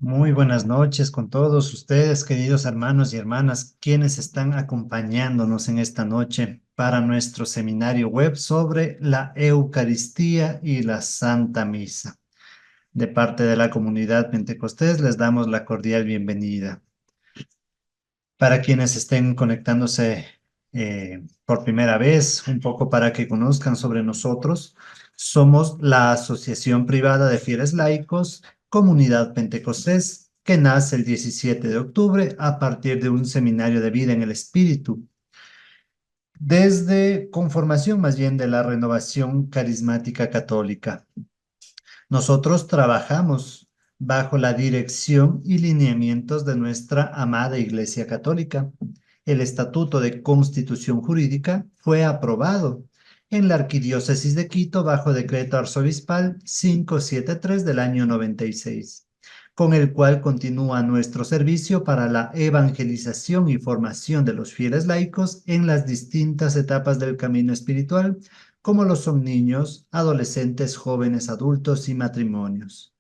Muy buenas noches con todos ustedes, queridos hermanos y hermanas, quienes están acompañándonos en esta noche para nuestro seminario web sobre la Eucaristía y la Santa Misa. De parte de la comunidad Pentecostés les damos la cordial bienvenida. Para quienes estén conectándose por primera vez, un poco para que conozcan sobre nosotros, somos la Asociación Privada de Fieles Laicos, Comunidad Pentecostés, que nace el 17 de octubre a partir de un seminario de vida en el Espíritu, desde conformación más bien de la renovación carismática católica. Nosotros trabajamos bajo la dirección y lineamientos de nuestra amada Iglesia Católica. El Estatuto de Constitución Jurídica fue aprobado en la Arquidiócesis de Quito bajo decreto arzobispal 573 del año 96, con el cual continúa nuestro servicio para la evangelización y formación de los fieles laicos en las distintas etapas del camino espiritual, como lo son niños, adolescentes, jóvenes, adultos y matrimonios.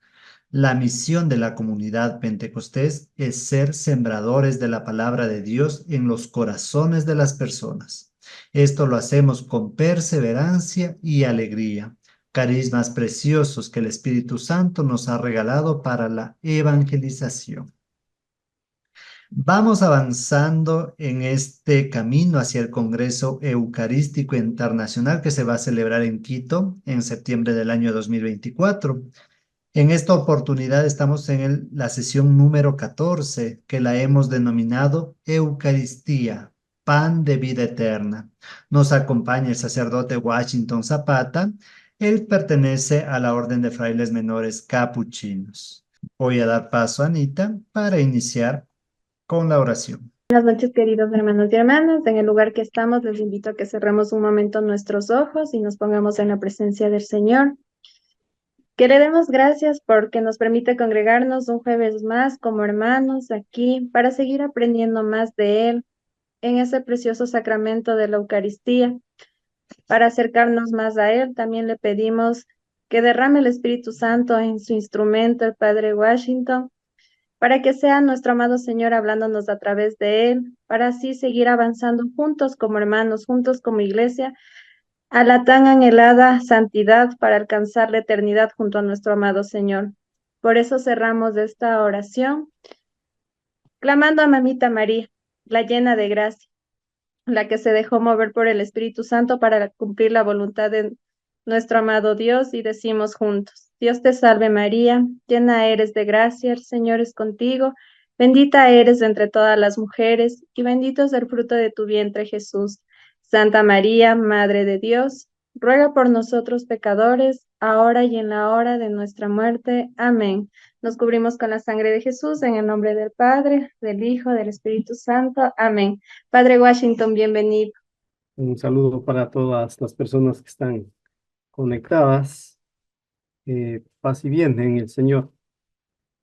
La misión de la comunidad pentecostés es ser sembradores de la palabra de Dios en los corazones de las personas. Esto lo hacemos con perseverancia y alegría, carismas preciosos que el Espíritu Santo nos ha regalado para la evangelización. Vamos avanzando en este camino hacia el Congreso Eucarístico Internacional que se va a celebrar en Quito en septiembre del año 2024. En esta oportunidad estamos en la sesión número 14, que la hemos denominado Eucaristía, Pan de Vida Eterna. Nos acompaña el sacerdote Washington Zapata. Él pertenece a la Orden de Frailes Menores Capuchinos. Voy a dar paso a Anita para iniciar con la oración. Buenas noches, queridos hermanos y hermanas. En el lugar que estamos, les invito a que cerremos un momento nuestros ojos y nos pongamos en la presencia del Señor. Que le demos gracias porque nos permite congregarnos un jueves más como hermanos aquí para seguir aprendiendo más de Él en ese precioso sacramento de la Eucaristía. Para acercarnos más a Él, también le pedimos que derrame el Espíritu Santo en su instrumento, el Padre Washington, para que sea nuestro amado Señor hablándonos a través de Él, para así seguir avanzando juntos como hermanos, juntos como iglesia, a la tan anhelada santidad para alcanzar la eternidad junto a nuestro amado Señor. Por eso cerramos esta oración, clamando a Mamita María, la llena de gracia, la que se dejó mover por el Espíritu Santo para cumplir la voluntad de nuestro amado Dios, y decimos juntos: Dios te salve María, llena eres de gracia, el Señor es contigo, bendita eres entre todas las mujeres, y bendito es el fruto de tu vientre Jesús. Santa María, Madre de Dios, ruega por nosotros pecadores, ahora y en la hora de nuestra muerte. Amén. Nos cubrimos con la sangre de Jesús, en el nombre del Padre, del Hijo, del Espíritu Santo. Amén. Padre Washington, bienvenido. Un saludo para todas las personas que están conectadas. Paz y bien en el Señor.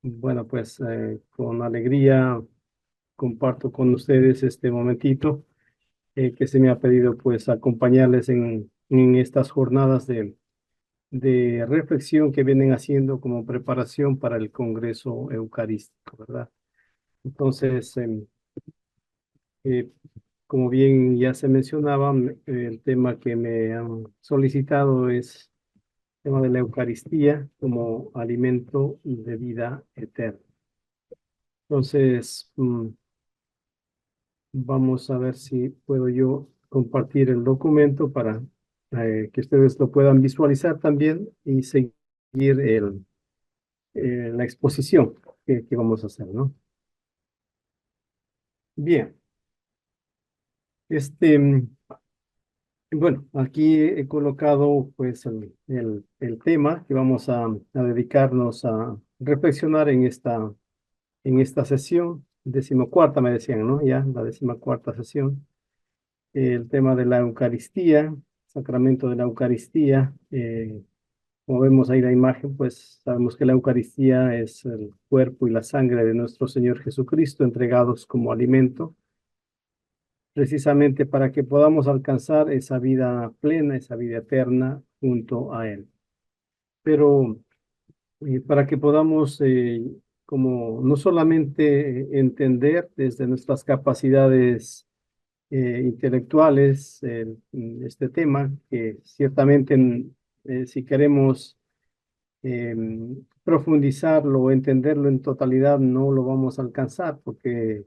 Bueno, pues con alegría comparto con ustedes este momentito que se me ha pedido pues acompañarles en estas jornadas de reflexión que vienen haciendo como preparación para el Congreso Eucarístico, ¿verdad? Entonces, eh, como bien ya se mencionaba, el tema que me han solicitado es el tema de la Eucaristía como alimento de vida eterna. Entonces, vamos a ver si puedo yo compartir el documento para que ustedes lo puedan visualizar también y seguir la exposición que vamos a hacer, ¿no? Bien, este, bueno, aquí he colocado pues el tema que vamos a dedicarnos a reflexionar en esta sesión, decimocuarta me decían, ¿no? Ya, la decimacuarta sesión. El tema de la Eucaristía, sacramento de la Eucaristía. Como vemos ahí la imagen, pues sabemos que la Eucaristía es el cuerpo y la sangre de nuestro Señor Jesucristo entregados como alimento, precisamente para que podamos alcanzar esa vida plena, esa vida eterna junto a Él. Pero para que podamos como no solamente entender desde nuestras capacidades intelectuales este tema, que ciertamente si queremos profundizarlo o entenderlo en totalidad no lo vamos a alcanzar, porque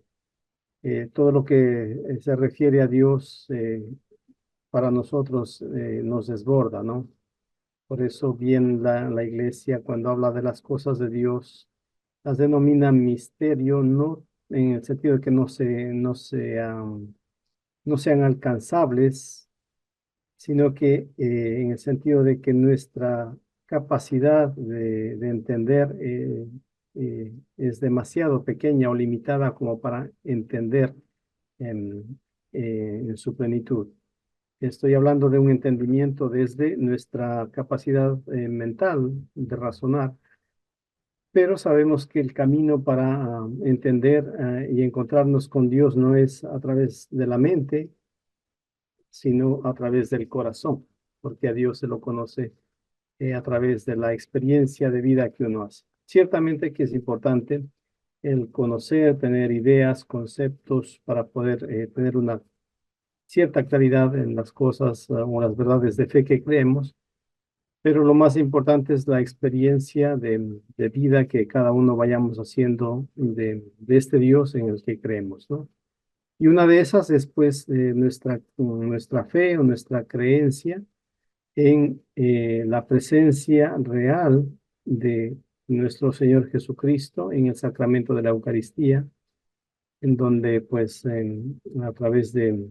todo lo que se refiere a Dios para nosotros nos desborda, ¿no? Por eso bien la iglesia cuando habla de las cosas de Dios las denomina misterio, no en el sentido de que no sean alcanzables, sino que en el sentido de que nuestra capacidad de entender es demasiado pequeña o limitada como para entender en su plenitud. Estoy hablando de un entendimiento desde nuestra capacidad mental de razonar, pero sabemos que el camino para entender y encontrarnos con Dios no es a través de la mente, sino a través del corazón, porque a Dios se lo conoce a través de la experiencia de vida que uno hace. Ciertamente que es importante el conocer, tener ideas, conceptos para poder tener una cierta claridad en las cosas o las verdades de fe que creemos, pero lo más importante es la experiencia de vida que cada uno vayamos haciendo de este Dios en el que creemos, ¿no? Y una de esas es pues nuestra fe o nuestra creencia en la presencia real de nuestro Señor Jesucristo en el sacramento de la Eucaristía, en donde pues a través del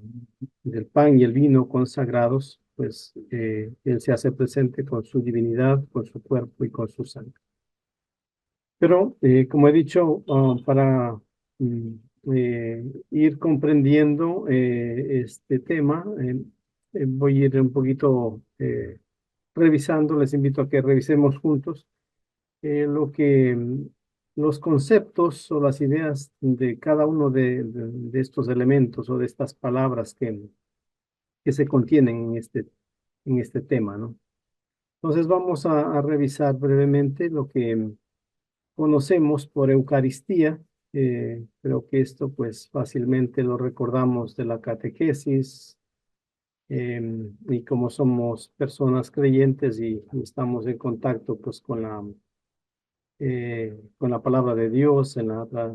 pan y el vino consagrados, pues Él se hace presente con su divinidad, con su cuerpo y con su sangre. Pero, como he dicho, para mm, ir comprendiendo este tema, voy a ir un poquito revisando, les invito a que revisemos juntos lo que los conceptos o las ideas de cada uno de estos elementos o de estas palabras que se contienen en este tema, ¿no? Entonces vamos a revisar brevemente lo que conocemos por Eucaristía. Creo que esto pues fácilmente lo recordamos de la catequesis, y como somos personas creyentes y estamos en contacto pues con la palabra de Dios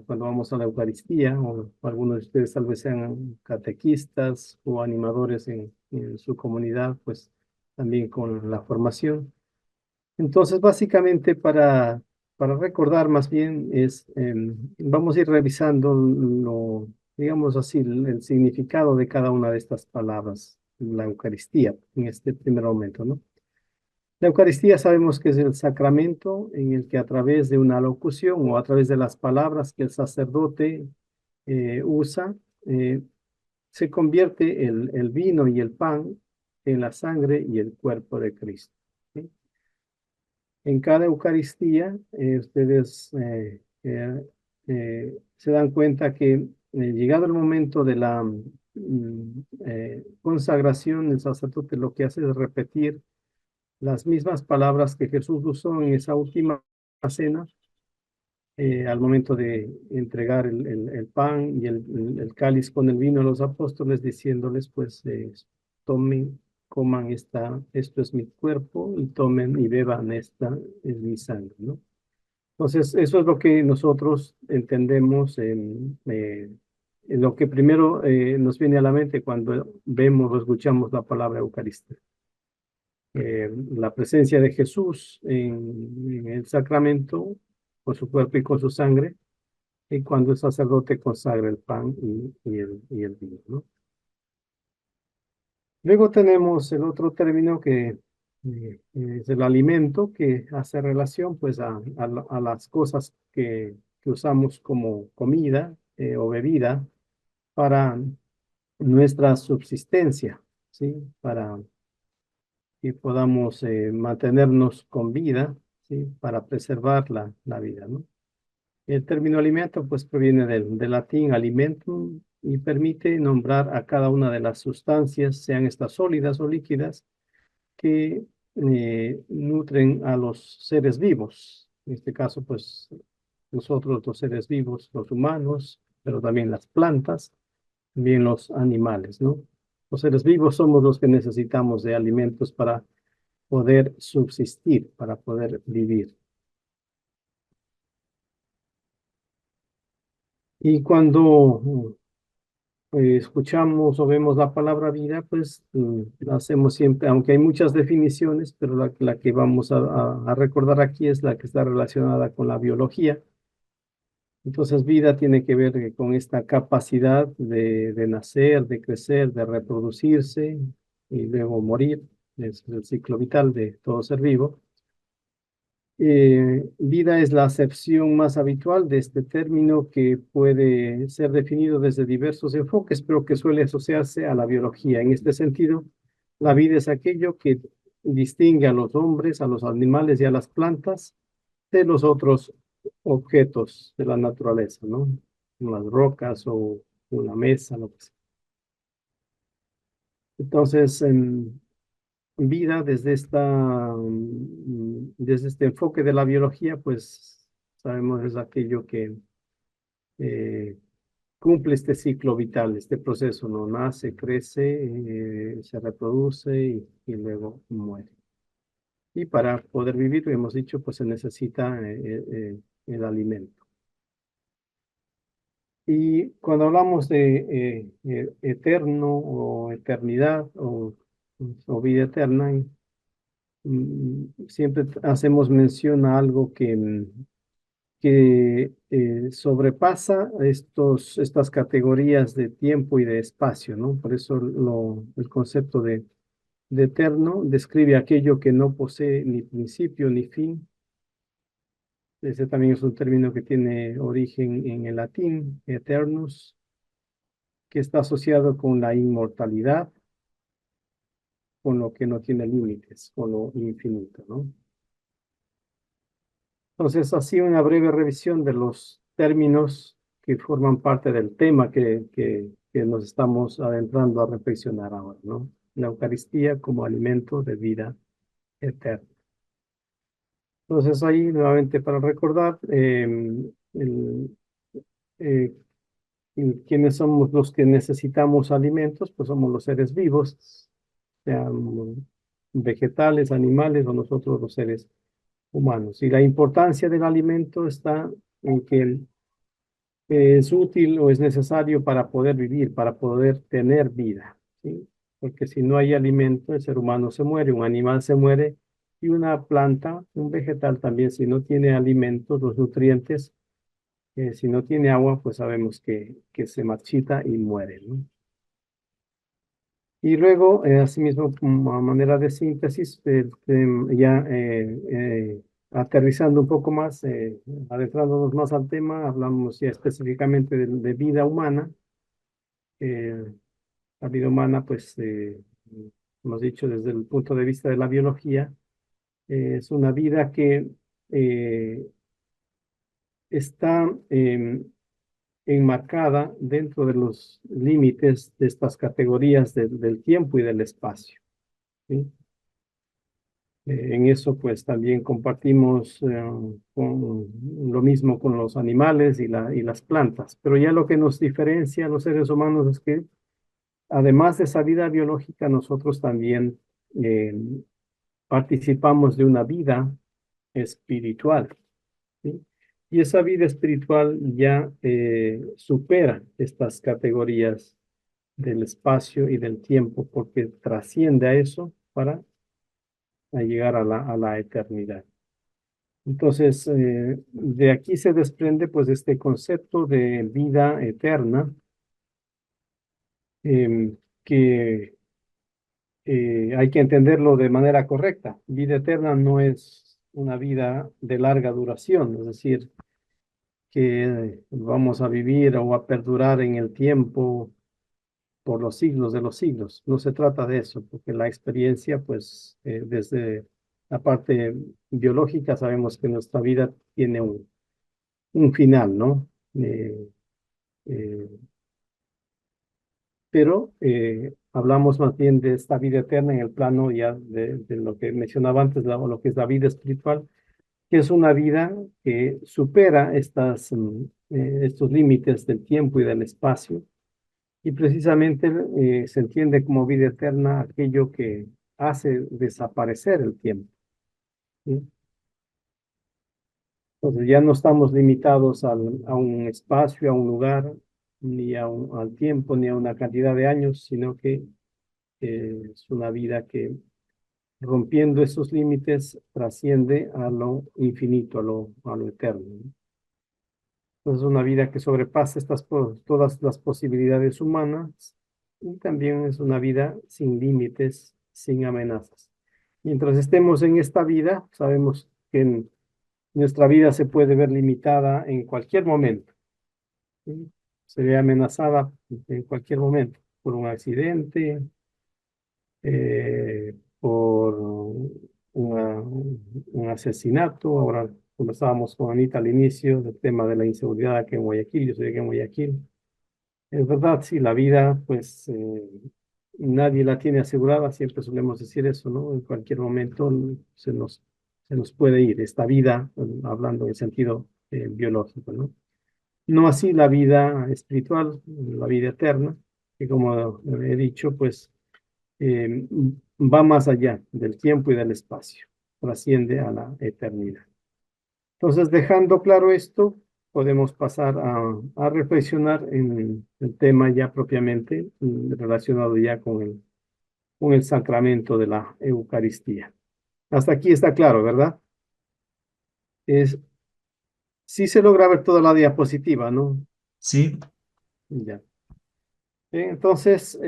cuando vamos a la Eucaristía, o algunos de ustedes tal vez sean catequistas o animadores en su comunidad, pues también con la formación. Entonces, básicamente para recordar más bien vamos a ir revisando digamos así, el significado de cada una de estas palabras, la Eucaristía, en este primer momento, ¿no? La Eucaristía sabemos que es el sacramento en el que a través de una locución o a través de las palabras que el sacerdote usa, se convierte el vino y el pan en la sangre y el cuerpo de Cristo, ¿sí? En cada Eucaristía, ustedes se dan cuenta que llegado el momento de la consagración, el sacerdote lo que hace es repetir las mismas palabras que Jesús usó en esa última cena, al momento de entregar el pan y el cáliz con el vino a los apóstoles, diciéndoles, pues, tomen, coman esto es mi cuerpo, y tomen y beban, esta es mi sangre, ¿no? Entonces, eso es lo que nosotros entendemos en lo que primero nos viene a la mente cuando vemos o escuchamos la palabra Eucaristía. La presencia de Jesús en el sacramento, con su cuerpo y con su sangre, y cuando el sacerdote consagra el pan y el vino, ¿no? Luego tenemos el otro término que es el alimento, que hace relación pues a las cosas que usamos como comida o bebida para nuestra subsistencia, ¿sí? Para que podamos mantenernos con vida, ¿sí? Para preservar la vida, ¿no? El término alimento pues proviene del latín alimentum y permite nombrar a cada una de las sustancias, sean estas sólidas o líquidas, que nutren a los seres vivos. En este caso pues nosotros los seres vivos, los humanos, pero también las plantas, también los animales, ¿no? Los seres vivos somos los que necesitamos de alimentos para poder subsistir, para poder vivir. Y cuando escuchamos o vemos la palabra vida, pues la hacemos siempre, aunque hay muchas definiciones, pero la que vamos a recordar aquí es la que está relacionada con la biología. Entonces, vida tiene que ver con esta capacidad de nacer, de crecer, de reproducirse y luego morir. Es el ciclo vital de todo ser vivo. Vida es la acepción más habitual de este término que puede ser definido desde diversos enfoques, pero que suele asociarse a la biología. En este sentido, la vida es aquello que distingue a los hombres, a los animales y a las plantas de los otros objetos de la naturaleza, ¿no? Unas rocas o una mesa, lo que sea. Entonces, vida desde este enfoque de la biología, pues sabemos es aquello que eh, cumple este ciclo vital, este proceso, ¿no? Nace, crece, se reproduce y luego muere. Y para poder vivir, hemos dicho, pues se necesita el alimento. Y cuando hablamos de eterno o eternidad o vida eterna, siempre hacemos mención a algo que sobrepasa estas categorías de tiempo y de espacio, ¿no? Por eso el concepto de eterno describe aquello que no posee ni principio ni fin. Ese también es un término que tiene origen en el latín, eternus, que está asociado con la inmortalidad, con lo que no tiene límites, con lo infinito, ¿no? Entonces, así una breve revisión de los términos que forman parte del tema que nos estamos adentrando a reflexionar ahora, ¿no? La Eucaristía como alimento de vida eterna. Entonces, ahí nuevamente para recordar eh, quiénes somos los que necesitamos alimentos, pues somos los seres vivos, sean vegetales, animales o nosotros los seres humanos. Y la importancia del alimento está en que es útil o es necesario para poder vivir, para poder tener vida, ¿sí? Porque si no hay alimento, el ser humano se muere, un animal se muere y una planta, un vegetal también, si no tiene alimentos, los nutrientes, si no tiene agua, pues sabemos que se marchita y muere, ¿no? Y luego, asimismo, como a manera de síntesis, aterrizando un poco más, adentrándonos más al tema, hablamos ya específicamente de vida humana. La vida humana, pues, hemos dicho desde el punto de vista de la biología, es una vida que está enmarcada dentro de los límites de estas categorías del tiempo y del espacio, ¿sí? En eso, pues también compartimos lo mismo con los animales y las plantas. Pero ya lo que nos diferencia a los seres humanos es que, además de esa vida biológica, nosotros también eh, participamos de una vida espiritual, ¿sí? Y esa vida espiritual ya supera estas categorías del espacio y del tiempo, porque trasciende a eso para llegar a la eternidad. Entonces, de aquí se desprende pues este concepto de vida eterna, que hay que entenderlo de manera correcta. Vida eterna no es una vida de larga duración, es decir, que vamos a vivir o a perdurar en el tiempo por los siglos de los siglos. No se trata de eso, porque la experiencia, pues, desde la parte biológica sabemos que nuestra vida tiene un final, ¿no? Eh, pero hablamos más bien de esta vida eterna en el plano ya de lo que mencionaba antes, lo que es la vida espiritual, que es una vida que supera estos límites del tiempo y del espacio. Y precisamente se entiende como vida eterna aquello que hace desaparecer el tiempo, ¿sí? Entonces ya no estamos limitados a un espacio, a un lugar, ni al tiempo, ni a una cantidad de años, sino que es una vida que, rompiendo esos límites, trasciende a lo infinito, a lo eterno, ¿no? Entonces, una vida que sobrepasa todas las posibilidades humanas, y también es una vida sin límites, sin amenazas. Mientras estemos en esta vida, sabemos que nuestra vida se puede ver limitada en cualquier momento, ¿sí? Se ve amenazada en cualquier momento por un accidente, por un asesinato. Ahora conversábamos con Anita al inicio del tema de la inseguridad aquí en Guayaquil. Yo soy aquí en Guayaquil. Es verdad, sí, la vida, pues nadie la tiene asegurada, siempre solemos decir eso, ¿no? En cualquier momento se nos puede ir esta vida, hablando en sentido biológico, ¿no? No así la vida espiritual, la vida eterna, que como he dicho, pues eh, va más allá del tiempo y del espacio, trasciende a la eternidad. Entonces, dejando claro esto, podemos pasar a reflexionar en el tema ya propiamente relacionado ya con el sacramento de la Eucaristía. Hasta aquí está claro, ¿verdad? Sí se logra ver toda la diapositiva, ¿no? Sí, Ya. Bien, entonces,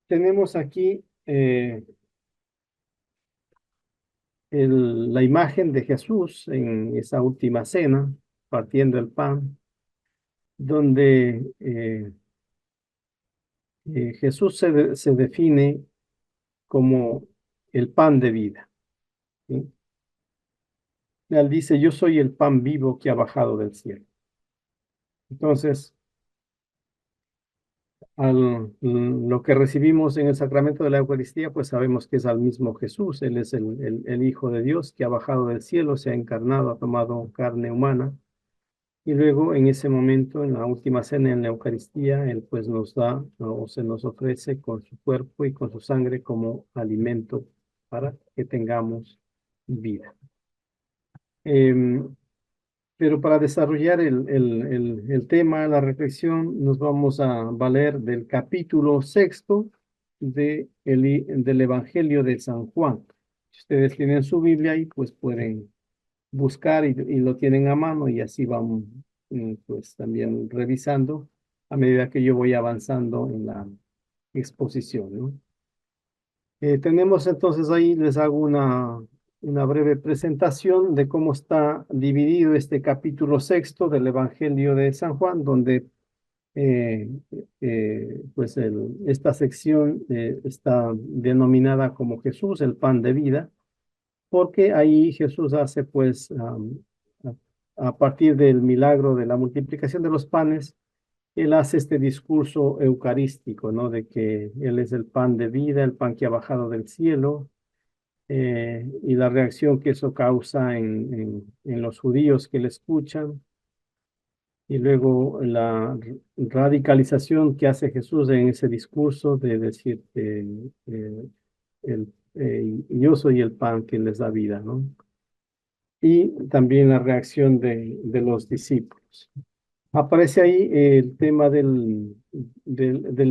tenemos aquí la imagen de Jesús en esa última cena, partiendo el pan, donde Jesús se define como el pan de vida, ¿sí? Él dice, yo soy el pan vivo que ha bajado del cielo. Entonces, lo que recibimos en el sacramento de la Eucaristía, pues sabemos que es al mismo Jesús. Él es el Hijo de Dios que ha bajado del cielo, se ha encarnado, ha tomado carne humana. Y luego, en ese momento, en la última cena, en la Eucaristía, Él pues nos da o se nos ofrece con su cuerpo y con su sangre como alimento para que tengamos vida. Em, pero para desarrollar el tema, la reflexión, nos vamos a valer del capítulo 6 del Evangelio de San Juan. Si ustedes tienen su Biblia ahí, pues pueden buscar y lo tienen a mano y así vamos pues también revisando a medida que yo voy avanzando en la exposición, ¿no? Tenemos entonces ahí, les hago una breve presentación de cómo está dividido este capítulo 6 del Evangelio de San Juan, donde eh, pues esta sección está denominada como Jesús, el pan de vida, porque ahí Jesús hace pues a partir del milagro de la multiplicación de los panes, él hace este discurso eucarístico, ¿no? De que Él es el pan de vida, el pan que ha bajado del cielo, y la reacción que eso causa en los judíos que le escuchan, y luego la radicalización que hace Jesús en ese discurso de decir que yo soy el pan que les da vida, ¿no? Y también la reacción de los discípulos. Aparece ahí el tema del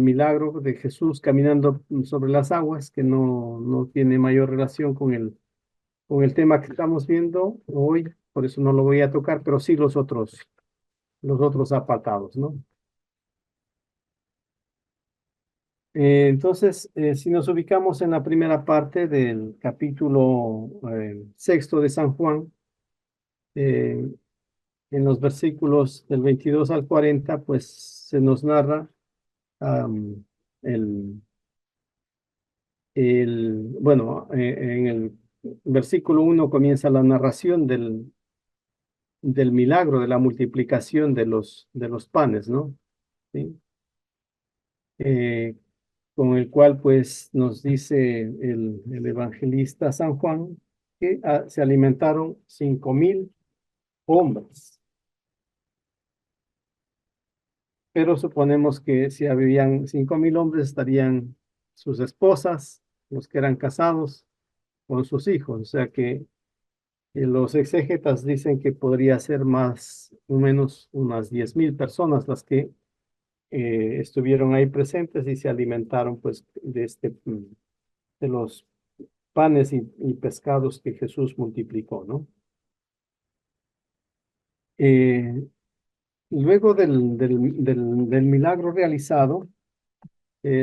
milagro de Jesús caminando sobre las aguas, que no tiene mayor relación con el tema que estamos viendo hoy, por eso no lo voy a tocar, pero sí los otros apartados, ¿no? Entonces, si nos ubicamos en la primera parte del capítulo 6 de San Juan, eh, en los versículos del 22 al 40, pues se nos narra am, el, bueno, en el versículo 1 comienza la narración del milagro de la multiplicación de los panes, ¿no? ¿Sí? con el cual pues nos dice el evangelista San Juan que se alimentaron 5,000 hombres. Pero suponemos que si habían 5,000 hombres, estarían sus esposas, los que eran casados, con sus hijos. O sea que los exégetas dicen que podría ser más o menos unas 10,000 personas las que estuvieron ahí presentes y se alimentaron pues de los panes y pescados que Jesús multiplicó, ¿no? Eh, Luego del milagro realizado,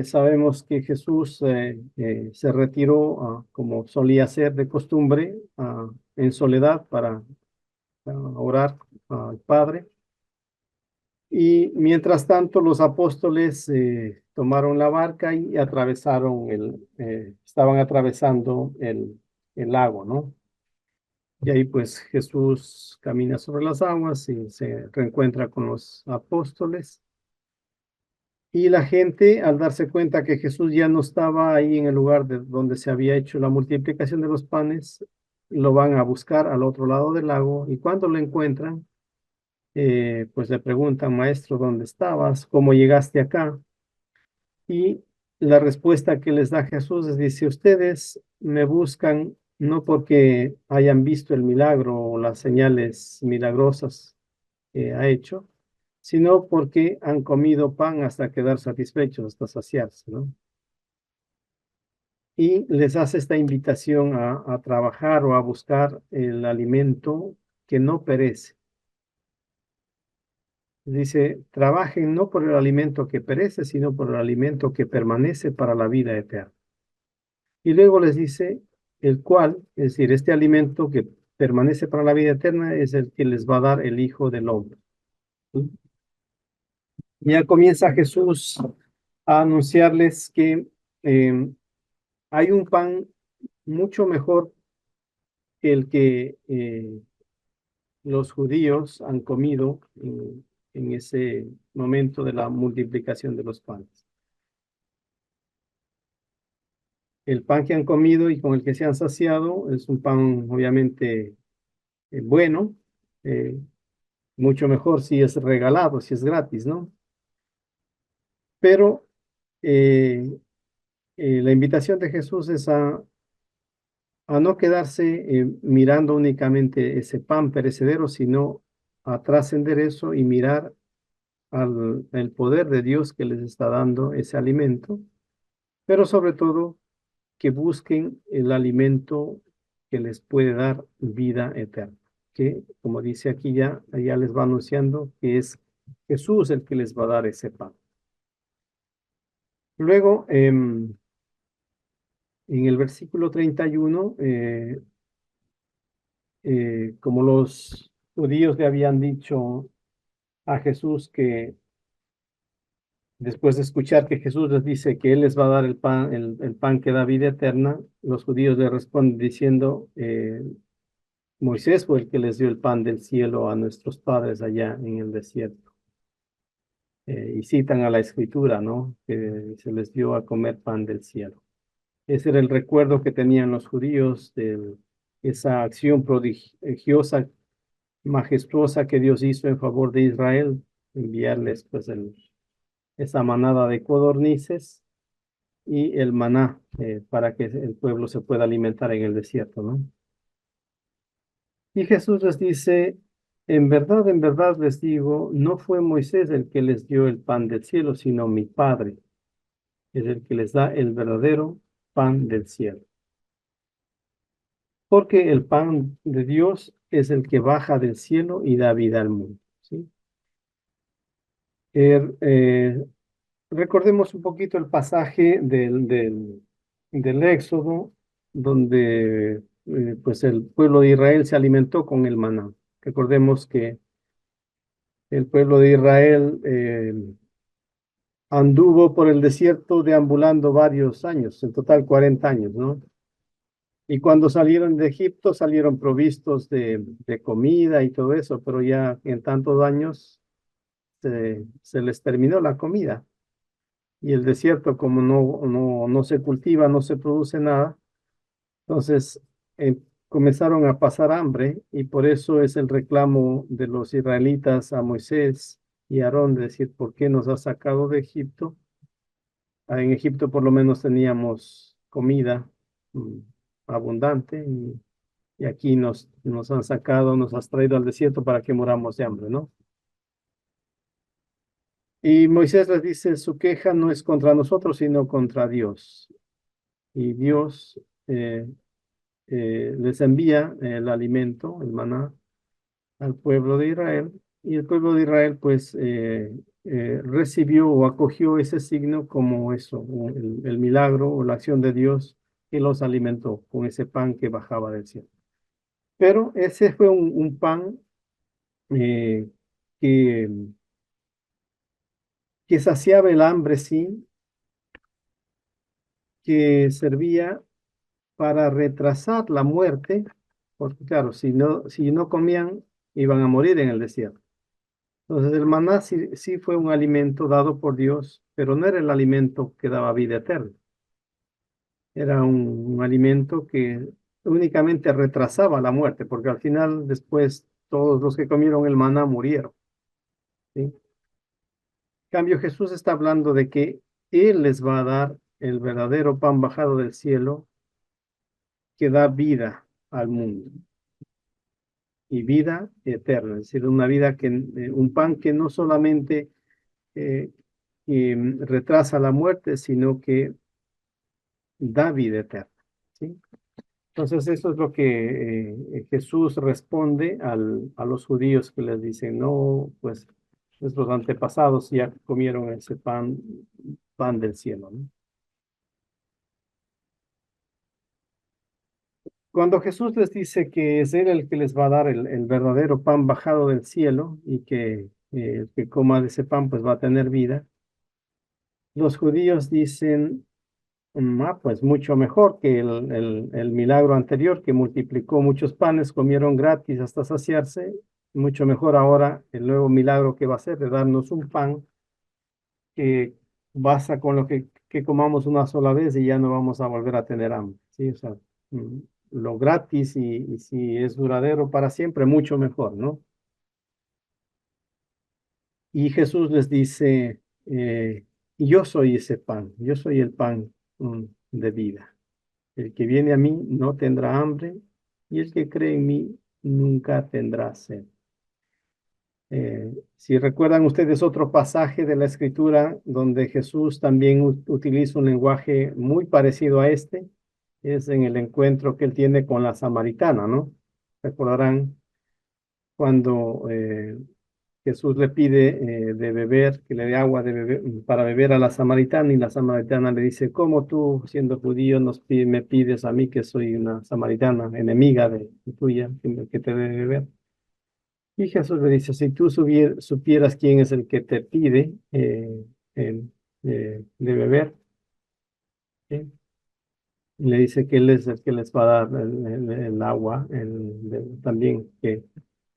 sabemos que Jesús se retiró, como solía ser de costumbre, en soledad para orar al Padre. Y mientras tanto, los apóstoles tomaron la barca y estaban atravesando el lago, ¿no? Y ahí pues Jesús camina sobre las aguas y se reencuentra con los apóstoles. Y la gente, al darse cuenta que Jesús ya no estaba ahí en el lugar donde se había hecho la multiplicación de los panes, lo van a buscar al otro lado del lago y cuando lo encuentran, pues le preguntan, maestro, ¿dónde estabas? ¿Cómo llegaste acá? Y la respuesta que les da Jesús es, dice, ustedes me buscan no porque hayan visto el milagro o las señales milagrosas que ha hecho, sino porque han comido pan hasta quedar satisfechos, hasta saciarse, ¿no? Y les hace esta invitación a trabajar o a buscar el alimento que no perece. Dice, trabajen no por el alimento que perece, sino por el alimento que permanece para la vida eterna. Y luego les dice, el cual, es decir, este alimento que permanece para la vida eterna es el que les va a dar el Hijo del Hombre. ¿Sí? Ya comienza Jesús a anunciarles que hay un pan mucho mejor que el que los judíos han comido en ese momento de la multiplicación de los panes. El pan que han comido y con el que se han saciado es un pan obviamente bueno, eh, mucho mejor si es regalado, si es gratis, ¿no? Pero la invitación de Jesús es a no quedarse mirando únicamente ese pan perecedero, sino a trascender eso y mirar el poder de Dios que les está dando ese alimento, pero sobre todo que busquen el alimento que les puede dar vida eterna, que como dice aquí ya les va anunciando que es Jesús el que les va a dar ese pan. Luego, en el versículo 31, como los judíos le habían dicho a Jesús que después de escuchar que Jesús les dice que Él les va a dar el pan que da vida eterna, los judíos le responden diciendo, Moisés fue el que les dio el pan del cielo a nuestros padres allá en el desierto. Y citan a la escritura, ¿no? Que se les dio a comer pan del cielo. Ese era el recuerdo que tenían los judíos de esa acción prodigiosa, majestuosa que Dios hizo en favor de Israel, enviarles pues esa manada de codornices y el maná para que el pueblo se pueda alimentar en el desierto, ¿no? Y Jesús les dice, en verdad les digo, no fue Moisés el que les dio el pan del cielo, sino mi Padre es el que les da el verdadero pan del cielo. Porque el pan de Dios es el que baja del cielo y da vida al mundo, ¿sí? Recordemos un poquito el pasaje del Éxodo, donde pues el pueblo de Israel se alimentó con el maná. Recordemos que el pueblo de Israel anduvo por el desierto deambulando varios años, en total 40 años, ¿no? Y cuando salieron de Egipto, salieron provistos de comida y todo eso, pero ya en tantos años se les terminó la comida. y el desierto como no se cultiva, no se produce nada, entonces comenzaron a pasar hambre y por eso es el reclamo de los israelitas a Moisés y a Aarón de decir, ¿por qué nos has sacado de Egipto? En Egipto por lo menos teníamos comida abundante y aquí nos han sacado, nos has traído al desierto para que muramos de hambre, ¿no? Y Moisés les dice, su queja no es contra nosotros, sino contra Dios. Y Dios les envía el alimento, el maná, al pueblo de Israel. Y el pueblo de Israel, pues, recibió o acogió ese signo como eso, el milagro o la acción de Dios que los alimentó con ese pan que bajaba del cielo. Pero ese fue un pan eh, que, que saciaba el hambre, sí, que servía para retrasar la muerte, porque claro, si no comían, iban a morir en el desierto. Entonces el maná sí fue un alimento dado por Dios, pero no era el alimento que daba vida eterna. Era un alimento que únicamente retrasaba la muerte, porque al final después todos los que comieron el maná murieron. ¿Sí? En cambio, Jesús está hablando de que Él les va a dar el verdadero pan bajado del cielo que da vida al mundo y vida eterna, es decir, una vida un pan que no solamente eh, retrasa la muerte, sino que da vida eterna. ¿Sí? Entonces, eso es lo que Jesús responde a los judíos que les dicen, no, pues nuestros antepasados ya comieron ese pan del cielo, ¿no? Cuando Jesús les dice que es Él el que les va a dar el verdadero pan bajado del cielo y que el que coma de ese pan pues va a tener vida, los judíos dicen, pues mucho mejor que el milagro anterior que multiplicó muchos panes, comieron gratis hasta saciarse, mucho mejor ahora el nuevo milagro que va a hacer de darnos un pan que basta con lo que comamos una sola vez y ya no vamos a volver a tener hambre, ¿sí? O sea, mm, lo gratis y si es duradero para siempre, mucho mejor, ¿no? Y Jesús les dice, yo soy ese pan, yo soy el pan de vida. El que viene a mí no tendrá hambre y el que cree en mí nunca tendrá sed. Si recuerdan ustedes otro pasaje de la Escritura donde Jesús también utiliza un lenguaje muy parecido a este, es en el encuentro que él tiene con la samaritana, ¿no? Recordarán cuando Jesús le pide de beber, que le dé agua para beber a la samaritana y la samaritana le dice, ¿cómo tú, siendo judío, me pides a mí que soy una samaritana, enemiga de tuya, que te dé de beber? Y Jesús le dice, si tú supieras quién es el que te pide de beber, ¿sí? Le dice que él es el que les va a dar el agua, también que,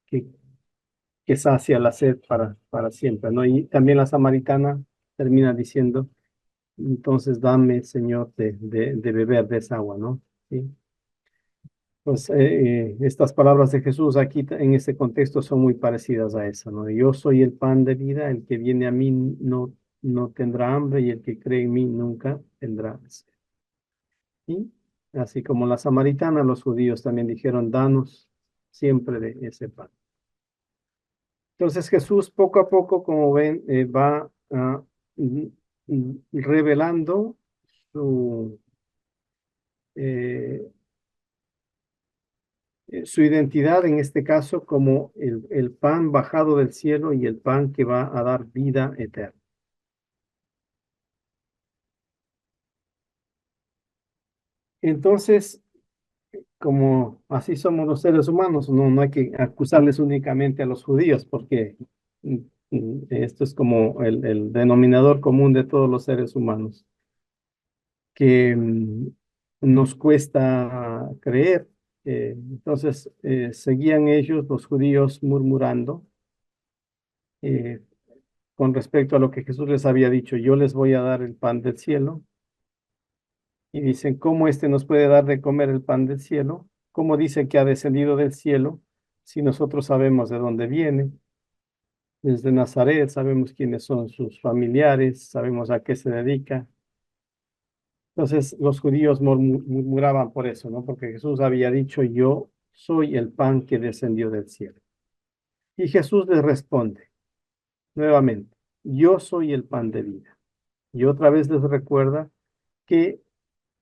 que sacia la sed para siempre, ¿no? Y también la samaritana termina diciendo, entonces dame, Señor, de beber de esa agua, ¿no? ¿Sí? Pues estas palabras de Jesús aquí en este contexto son muy parecidas a esa, ¿no? Yo soy el pan de vida, el que viene a mí no tendrá hambre y el que cree en mí nunca tendrá sed. Y así como la samaritana, los judíos también dijeron, danos siempre de ese pan. Entonces Jesús poco a poco, como ven, va mm, revelando su, eh, su identidad en este caso como el pan bajado del cielo y el pan que va a dar vida eterna. Entonces, como así somos los seres humanos, no hay que acusarles únicamente a los judíos, porque esto es como el denominador común de todos los seres humanos, que nos cuesta creer. Entonces, seguían ellos, los judíos, murmurando, con respecto a lo que Jesús les había dicho, yo les voy a dar el pan del cielo. Y dicen, ¿cómo este nos puede dar de comer el pan del cielo? ¿Cómo dice que ha descendido del cielo si nosotros sabemos de dónde viene? Desde Nazaret, sabemos quiénes son sus familiares, sabemos a qué se dedica. Entonces los judíos murmuraban por eso, ¿no? Porque Jesús había dicho, yo soy el pan que descendió del cielo. Y Jesús les responde nuevamente, yo soy el pan de vida. Y otra vez les recuerda que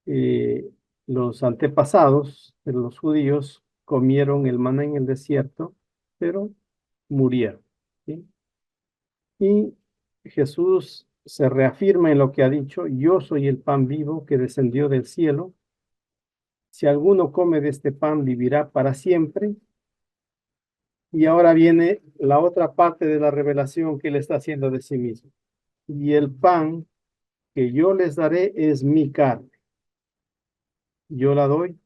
eh, los antepasados de los judíos comieron el maná en el desierto, pero murieron, ¿sí? Y Jesús se reafirma en lo que ha dicho, yo soy el pan vivo que descendió del cielo. Si alguno come de este pan, vivirá para siempre. Y ahora viene la otra parte de la revelación que él está haciendo de sí mismo. Y el pan que yo les daré es mi carne. Yo la doy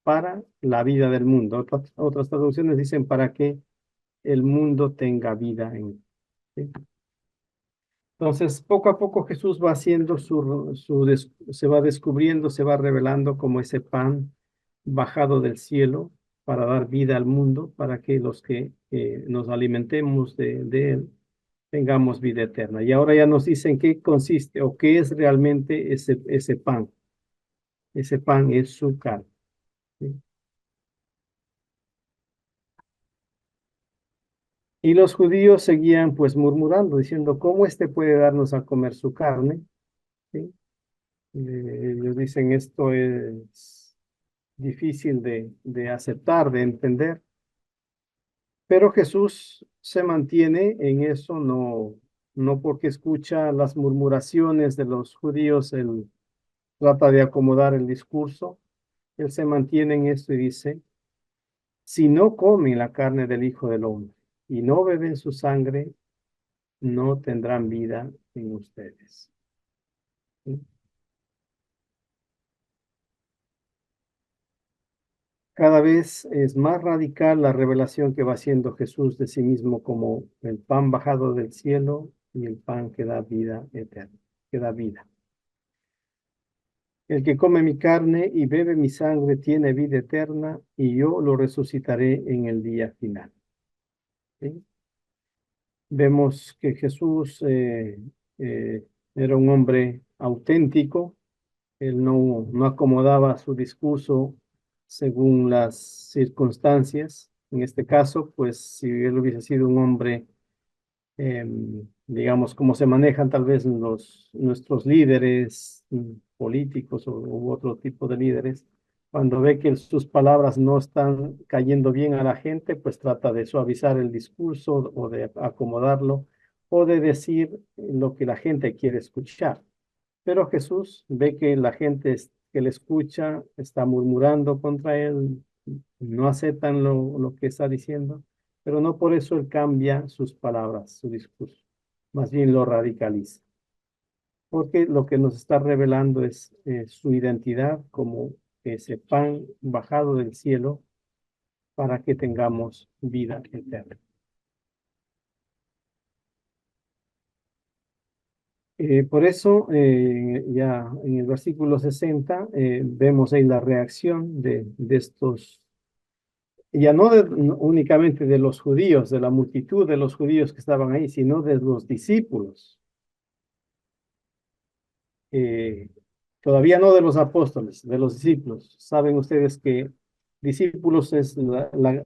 para la vida del mundo. Otras traducciones dicen para que el mundo tenga vida en él, ¿sí? Entonces, poco a poco Jesús va haciendo se va descubriendo, se va revelando como ese pan bajado del cielo para dar vida al mundo, para que los que nos alimentemos de él tengamos vida eterna. Y ahora ya nos dicen qué consiste o qué es realmente ese pan. Ese pan es su carne, ¿sí? Y los judíos seguían pues murmurando, diciendo, ¿cómo este puede darnos a comer su carne? ¿Sí? Ellos dicen, esto es difícil de aceptar, de entender. Pero Jesús se mantiene en eso, no porque escucha las murmuraciones de los judíos, él trata de acomodar el discurso, él se mantiene en esto y dice, si no comen la carne del Hijo del Hombre y no beben su sangre, no tendrán vida en ustedes. ¿Sí? Cada vez es más radical la revelación que va haciendo Jesús de sí mismo como el pan bajado del cielo y el pan que da vida eterna, que da vida. El que come mi carne y bebe mi sangre tiene vida eterna y yo lo resucitaré en el día final. ¿Sí? Vemos que Jesús era un hombre auténtico. Él no acomodaba su discurso según las circunstancias. En este caso, pues si él hubiese sido un hombre, digamos, como se manejan tal vez nuestros líderes políticos u otro tipo de líderes, cuando ve que sus palabras no están cayendo bien a la gente, pues trata de suavizar el discurso o de acomodarlo o de decir lo que la gente quiere escuchar. Pero Jesús ve que la gente que le escucha está murmurando contra él, no aceptan lo que está diciendo, pero no por eso él cambia sus palabras, su discurso, más bien lo radicaliza, porque lo que nos está revelando es su identidad como ese pan bajado del cielo para que tengamos vida eterna. Por eso, ya en el versículo 60, vemos ahí la reacción de estos, ya no únicamente de los judíos, de la multitud de los judíos que estaban ahí, sino de los discípulos. Todavía no de los apóstoles, de los discípulos. Saben ustedes que discípulos es la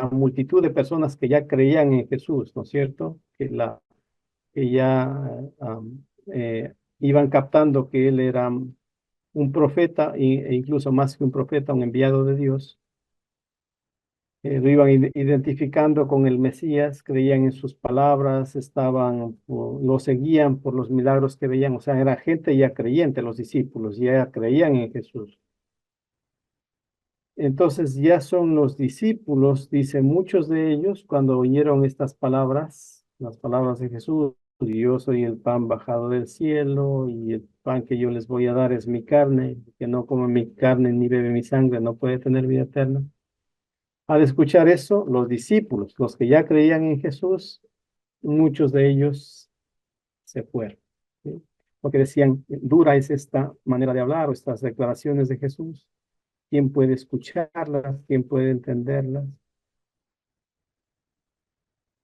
multitud de personas que ya creían en Jesús, ¿no es cierto? Que ya iban captando que él era un profeta e incluso más que un profeta, un enviado de Dios. Lo iban identificando con el Mesías, creían en sus palabras, lo seguían por los milagros que veían, o sea, era gente ya creyente, los discípulos, ya creían en Jesús. Entonces ya son los discípulos, dice muchos de ellos, cuando oyeron estas palabras, las palabras de Jesús, yo soy el pan bajado del cielo y el pan que yo les voy a dar es mi carne, que no come mi carne ni bebe mi sangre, no puede tener vida eterna. Al escuchar eso, los discípulos, los que ya creían en Jesús, muchos de ellos se fueron. ¿Sí? Porque decían, dura es esta manera de hablar o estas declaraciones de Jesús. ¿Quién puede escucharlas? ¿Quién puede entenderlas?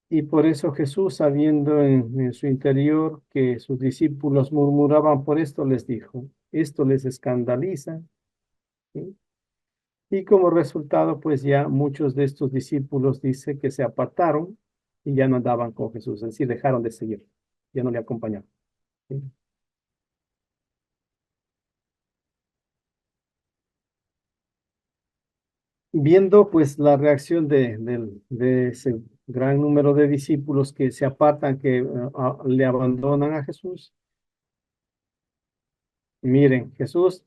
Y por eso Jesús, sabiendo en su interior que sus discípulos murmuraban por esto, les dijo, esto les escandaliza. ¿Sí? Y como resultado, pues ya muchos de estos discípulos dice que se apartaron y ya no andaban con Jesús, es decir, dejaron de seguir, ya no le acompañaban. ¿Sí? Viendo pues la reacción de ese gran número de discípulos que se apartan, que le abandonan a Jesús, miren, Jesús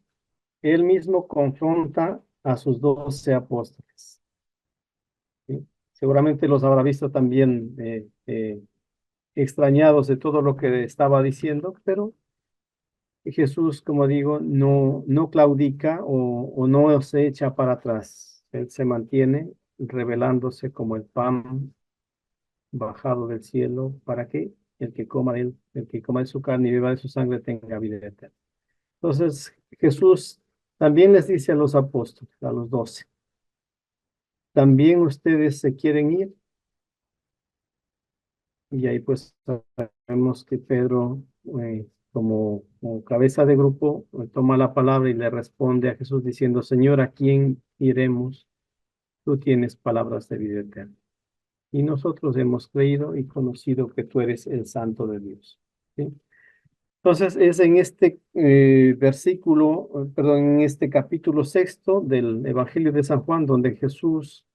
él mismo confronta a sus 12 apóstoles. ¿Sí? Seguramente los habrá visto también extrañados de todo lo que estaba diciendo, pero Jesús, como digo, no claudica o no se echa para atrás. Él se mantiene revelándose como el pan bajado del cielo para que el que coma de él, el que coma de su carne y beba de su sangre tenga vida eterna. Entonces, Jesús también les dice a los apóstoles, a los 12, también ustedes se quieren ir. Y ahí pues sabemos que Pedro, como cabeza de grupo, toma la palabra y le responde a Jesús diciendo, Señor, ¿a quién iremos? Tú tienes palabras de vida eterna. Y nosotros hemos creído y conocido que tú eres el Santo de Dios. ¿Sí? Entonces es en este en este capítulo 6 del Evangelio de San Juan, donde Jesús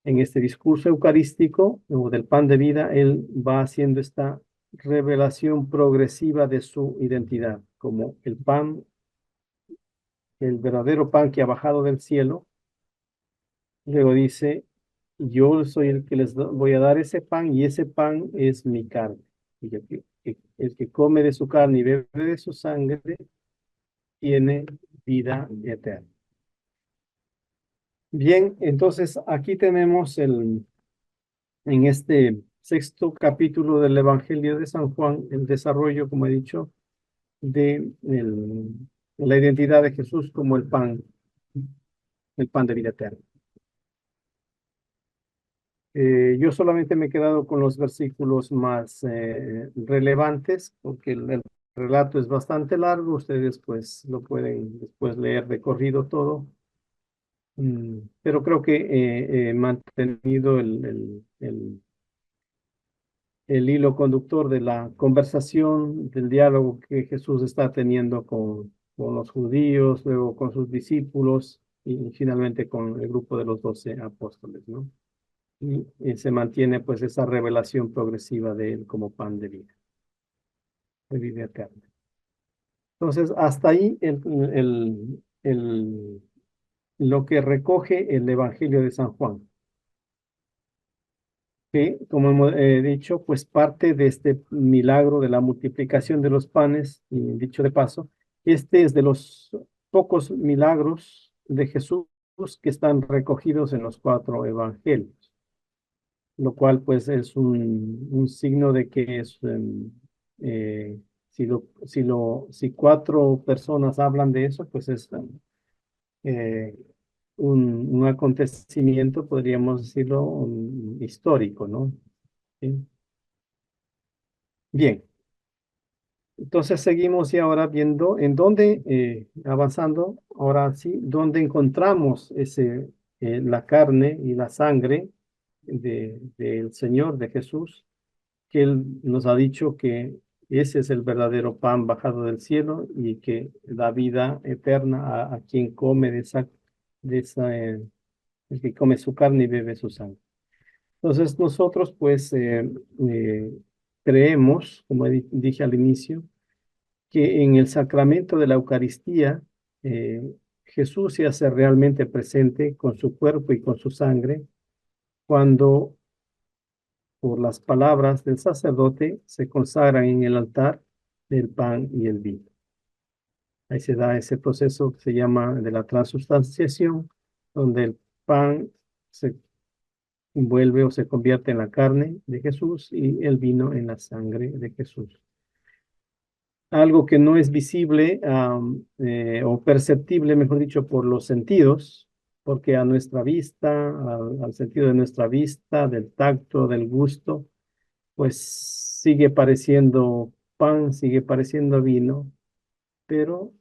en este discurso eucarístico o del pan de vida, él va haciendo esta revelación progresiva de su identidad como el pan, el verdadero pan que ha bajado del cielo. Luego dice, yo soy el que voy a dar ese pan y ese pan es mi carne. Y el que come de su carne y bebe de su sangre tiene vida eterna. Bien, entonces aquí tenemos en este 6 capítulo del Evangelio de San Juan, el desarrollo, como he dicho, de la identidad de Jesús como el pan de vida eterna. Yo solamente me he quedado con los versículos más relevantes, porque el relato es bastante largo, ustedes pues lo pueden después leer de corrido todo. Pero creo que he mantenido el hilo conductor de la conversación, del diálogo que Jesús está teniendo con los judíos, luego con sus discípulos y finalmente con el grupo de los 12 apóstoles, ¿no? Y se mantiene pues esa revelación progresiva de él como pan de vida eterna. Entonces, hasta ahí lo que recoge el Evangelio de San Juan, que, como hemos dicho, pues parte de este milagro de la multiplicación de los panes, y dicho de paso, este es de los pocos milagros de Jesús que están recogidos en los 4 evangelios, lo cual pues es un signo de que es, si 4 personas hablan de eso, pues es eh, un acontecimiento, podríamos decirlo, histórico, ¿no? ¿Sí? Bien, entonces seguimos y ahora viendo en dónde, avanzando, ahora sí, dónde encontramos la carne y la sangre del Señor, de Jesús, que Él nos ha dicho que ese es el verdadero pan bajado del cielo y que da vida eterna a quien come el que come su carne y bebe su sangre. Entonces nosotros pues creemos, como dije al inicio, que en el sacramento de la Eucaristía Jesús se hace realmente presente con su cuerpo y con su sangre cuando por las palabras del sacerdote se consagran en el altar el pan y el vino. Ahí se da ese proceso que se llama de la transustanciación, donde el pan se envuelve o se convierte en la carne de Jesús y el vino en la sangre de Jesús. algo que no es visible o perceptible, mejor dicho, por los sentidos, porque a nuestra vista, al sentido de nuestra vista, del tacto, del gusto, pues sigue pareciendo pan, sigue pareciendo vino, pero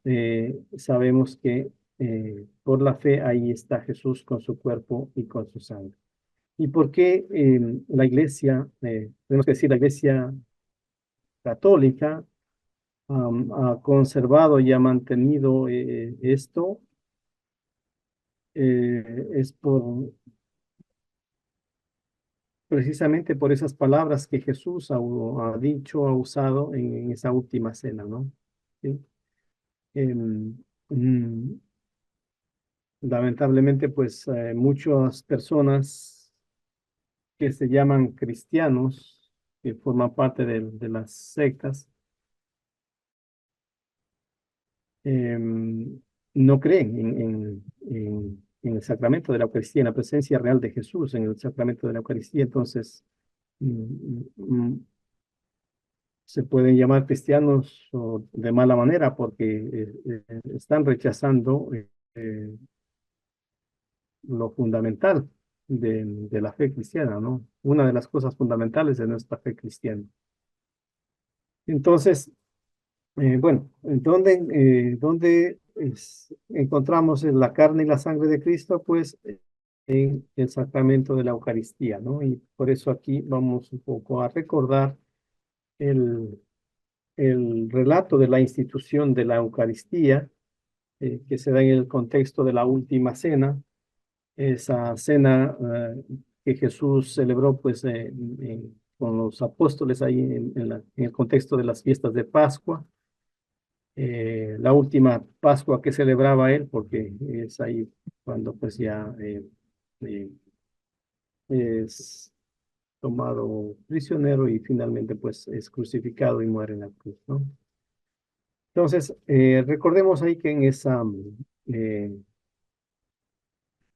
sabemos que por la fe ahí está Jesús con su cuerpo y con su sangre. ¿Y por qué la iglesia, tenemos que decir la iglesia católica, ha conservado y ha mantenido esto? Es precisamente por esas palabras que Jesús ha dicho, ha usado en esa última cena, ¿no? ¿Sí? Em, mm, Lamentablemente, pues muchas personas que se llaman cristianos, que forman parte de las sectas, no creen en el sacramento de la Eucaristía, en la presencia real de Jesús en el sacramento de la Eucaristía. Entonces, mm, mm, se pueden llamar cristianos de mala manera porque están rechazando eh, lo fundamental de la fe cristiana, ¿no? Una de las cosas fundamentales de nuestra fe cristiana. Entonces, bueno, ¿dónde encontramos la carne y la sangre de Cristo? Pues en el sacramento de la Eucaristía, ¿no? Y por eso aquí vamos un poco a recordar el, el relato de la institución de la Eucaristía, que se da en el contexto de la última cena, esa cena que Jesús celebró pues con los apóstoles ahí en el contexto de las fiestas de Pascua, la última Pascua que celebraba él, porque es ahí cuando pues ya eh, es tomado prisionero y finalmente pues es crucificado y muere en la cruz, ¿no? Entonces, recordemos ahí que eh,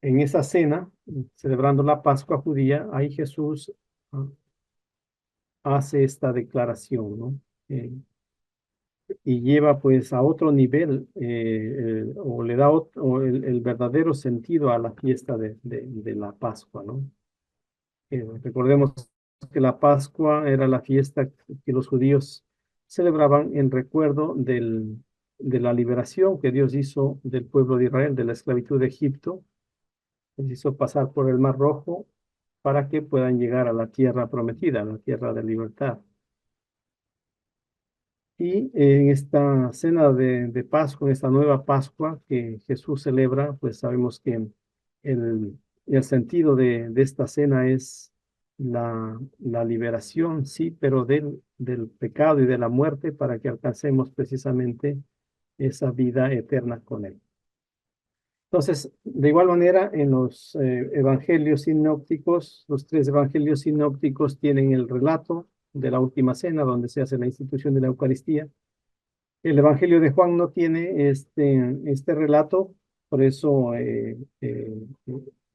en esa cena, celebrando la Pascua judía, ahí Jesús ah, hace esta declaración, ¿no? Y lleva pues a otro nivel o le da el verdadero sentido a la fiesta de la Pascua, ¿no? Recordemos que la Pascua era la fiesta que los judíos celebraban en recuerdo de la liberación que Dios hizo del pueblo de Israel de la esclavitud de Egipto. Les hizo pasar por el Mar Rojo para que puedan llegar a la tierra prometida, a la tierra de libertad. Y en esta cena de Pascua, en esta nueva Pascua que Jesús celebra, pues sabemos que el sentido de esta cena es la liberación, sí, pero del pecado y de la muerte para que alcancemos precisamente esa vida eterna con Él. Entonces, de igual manera, en los evangelios sinópticos, los tres evangelios sinópticos tienen el relato de la última cena, donde se hace la institución de la Eucaristía. El evangelio de Juan no tiene este relato, por eso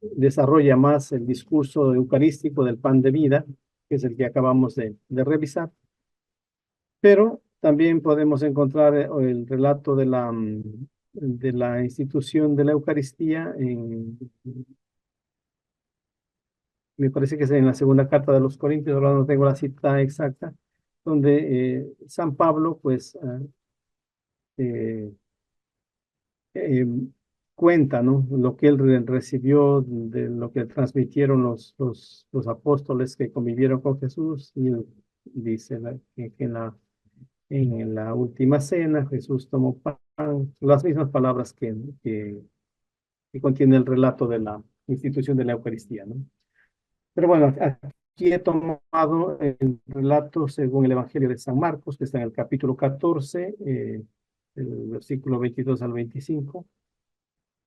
desarrolla más el discurso eucarístico del pan de vida, que es el que acabamos de revisar. Pero también podemos encontrar el relato de la institución de la Eucaristía me parece que es en la segunda carta de los Corintios, ahora no tengo la cita exacta, donde San Pablo pues eh, eh, cuenta, ¿no? Lo que él recibió, de lo que transmitieron los apóstoles que convivieron con Jesús, y él dice que en la última cena Jesús tomó pan, las mismas palabras que contiene el relato de la institución de la Eucaristía, ¿no? Pero bueno, aquí he tomado el relato según el Evangelio de San Marcos, que está en el capítulo 14, el versículo 22 al 25,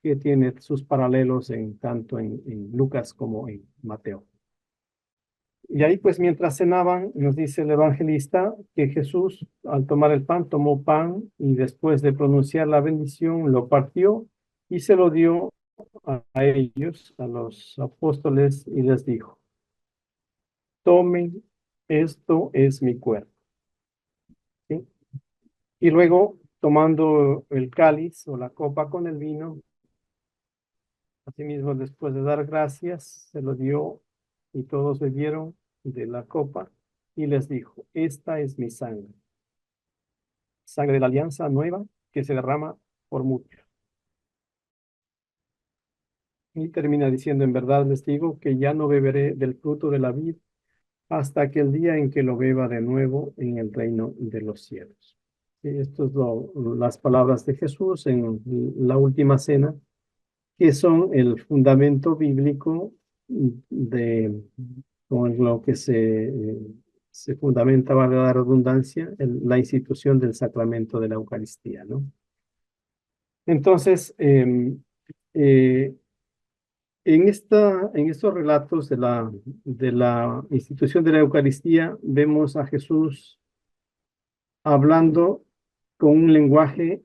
que tiene sus paralelos tanto en Lucas como en Mateo. Y ahí pues mientras cenaban, nos dice el evangelista que Jesús al tomar el pan, tomó pan y después de pronunciar la bendición, lo partió y se lo dio a ellos, a los apóstoles, y les dijo: tomen, esto es mi cuerpo. ¿Sí? Y luego, tomando el cáliz o la copa con el vino, asimismo, después de dar gracias, se lo dio y todos bebieron de la copa y les dijo, esta es mi sangre, sangre de la alianza nueva que se derrama por muchos. Y termina diciendo, en verdad les digo que ya no beberé del fruto de la vid hasta aquel día en que lo beba de nuevo en el reino de los cielos. Y esto es las palabras de Jesús en la última cena, que son el fundamento bíblico de con lo que se fundamenta, valga la redundancia, la institución del sacramento de la Eucaristía, ¿no? Entonces, eh, en estos relatos de la institución de la Eucaristía, vemos a Jesús hablando con un lenguaje,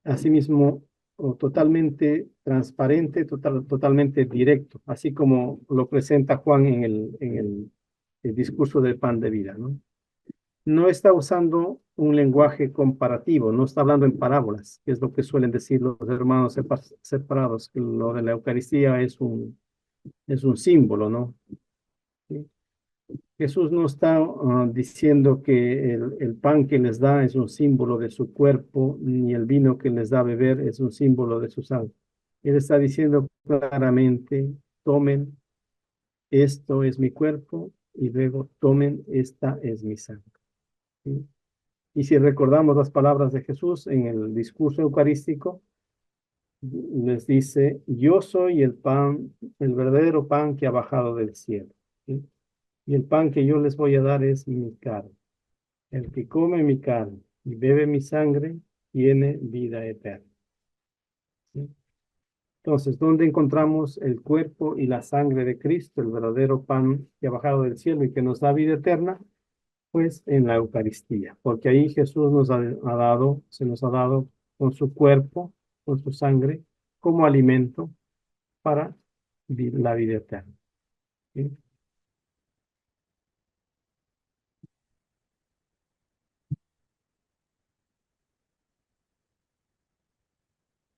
asimismo, o totalmente transparente, totalmente directo, así como lo presenta Juan el discurso del pan de vida, ¿no? No está usando un lenguaje comparativo, no está hablando en parábolas, que es lo que suelen decir los hermanos separados, que lo de la Eucaristía es un símbolo, ¿no? ¿Sí? Jesús no está diciendo que el pan que les da es un símbolo de su cuerpo, ni el vino que les da a beber es un símbolo de su sangre. Él está diciendo claramente, tomen, esto es mi cuerpo, y luego tomen, esta es mi sangre. ¿Sí? Y si recordamos las palabras de Jesús en el discurso eucarístico, les dice, yo soy el pan, el verdadero pan que ha bajado del cielo. ¿Sí? Y el pan que yo les voy a dar es mi carne. El que come mi carne y bebe mi sangre tiene vida eterna. ¿Sí? Entonces, ¿dónde encontramos el cuerpo y la sangre de Cristo, el verdadero pan que ha bajado del cielo y que nos da vida eterna? Pues en la Eucaristía, porque ahí Jesús se nos ha dado con su cuerpo, con su sangre, como alimento para la vida eterna. ¿Sí?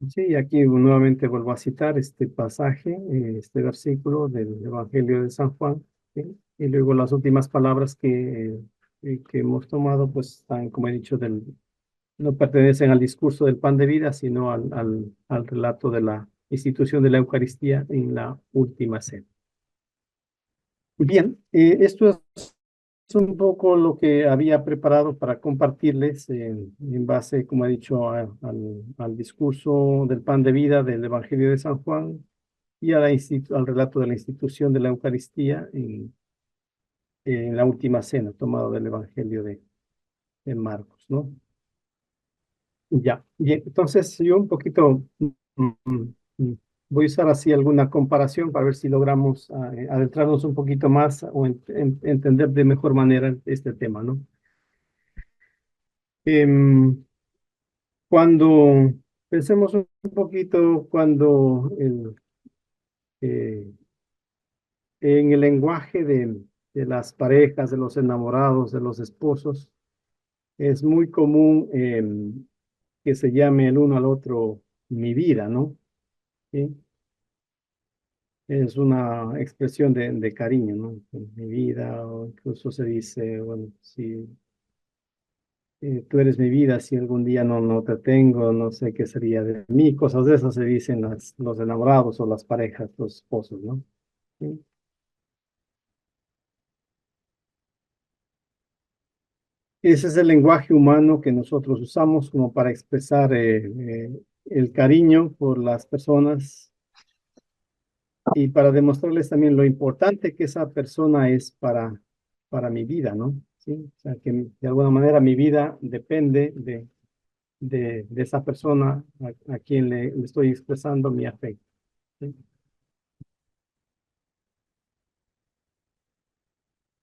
Sí, aquí nuevamente vuelvo a citar este pasaje, este versículo del Evangelio de San Juan, ¿sí? Y luego las últimas palabras que hemos tomado, pues están, como he dicho, no pertenecen al discurso del pan de vida, sino al relato de la institución de la Eucaristía en la última cena. Bien, esto es un poco lo que había preparado para compartirles en base, como he dicho, al discurso del pan de vida del Evangelio de San Juan y al relato de la institución de la Eucaristía en la última cena, tomado del Evangelio de Marcos, ¿no? Ya, bien, entonces yo un poquito voy a usar así alguna comparación para ver si logramos adentrarnos un poquito más o entender de mejor manera este tema, ¿no? Em, Cuando pensemos un poquito, eh, en el lenguaje de las parejas, de los enamorados, de los esposos, es muy común que se llame el uno al otro mi vida, ¿no? ¿Sí? Es una expresión de cariño, ¿no? Mi vida, o incluso se dice, bueno, si tú eres mi vida, si algún día no te tengo, no sé qué sería de mí, cosas de esas se dicen los enamorados o las parejas, los esposos, ¿no? ¿Sí? Ese es el lenguaje humano que nosotros usamos como para expresar el cariño por las personas y para demostrarles también lo importante que esa persona es para mi vida, ¿no? ¿Sí? O sea, que de alguna manera mi vida depende de esa persona a quien le estoy expresando mi afecto. ¿Sí?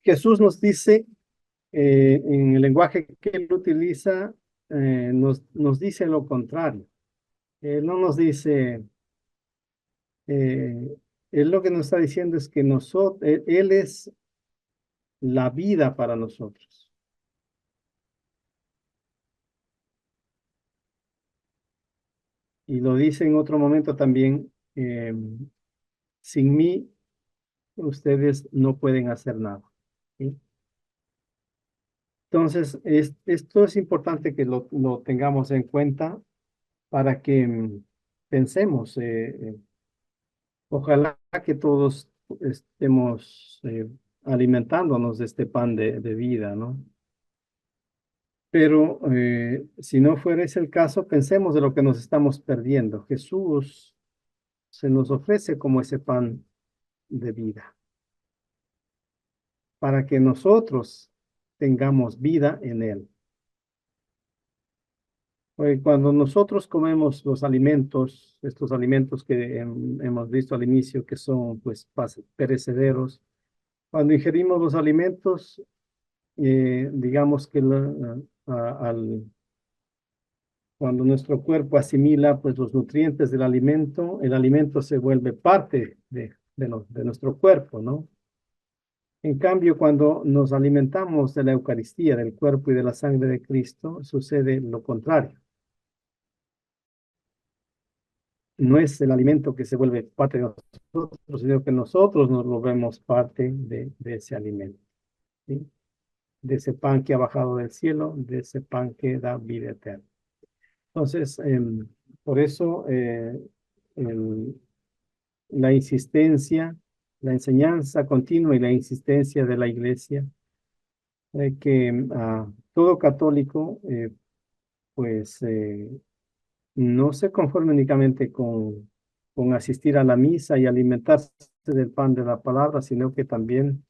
Jesús nos dice, en el lenguaje que él utiliza, nos dice lo contrario. Él no nos dice, eh, él lo que nos está diciendo es que él es la vida para nosotros. y lo dice en otro momento también, sin mí ustedes no pueden hacer nada. ¿Sí? Entonces, esto es importante que lo tengamos en cuenta para que pensemos. Ojalá que todos estemos alimentándonos de este pan de vida, ¿no? Pero si no fuera ese el caso, pensemos de lo que nos estamos perdiendo. Jesús se nos ofrece como ese pan de vida para que nosotros tengamos vida en él. Cuando nosotros comemos los alimentos, estos alimentos que hemos visto al inicio, que son pues perecederos, cuando ingerimos los alimentos, digamos que cuando nuestro cuerpo asimila pues los nutrientes del alimento, el alimento se vuelve parte de nuestro cuerpo, ¿no? En cambio, cuando nos alimentamos de la Eucaristía, del cuerpo y de la sangre de Cristo, sucede lo contrario. No es el alimento que se vuelve parte de nosotros, sino que nosotros nos volvemos parte de ese alimento, ¿sí? De ese pan que ha bajado del cielo, de ese pan que da vida eterna. Entonces, por eso la insistencia, la enseñanza continua y la insistencia de la Iglesia, que todo católico, pues, no se conforme únicamente con asistir a la misa y alimentarse del pan de la palabra, sino que también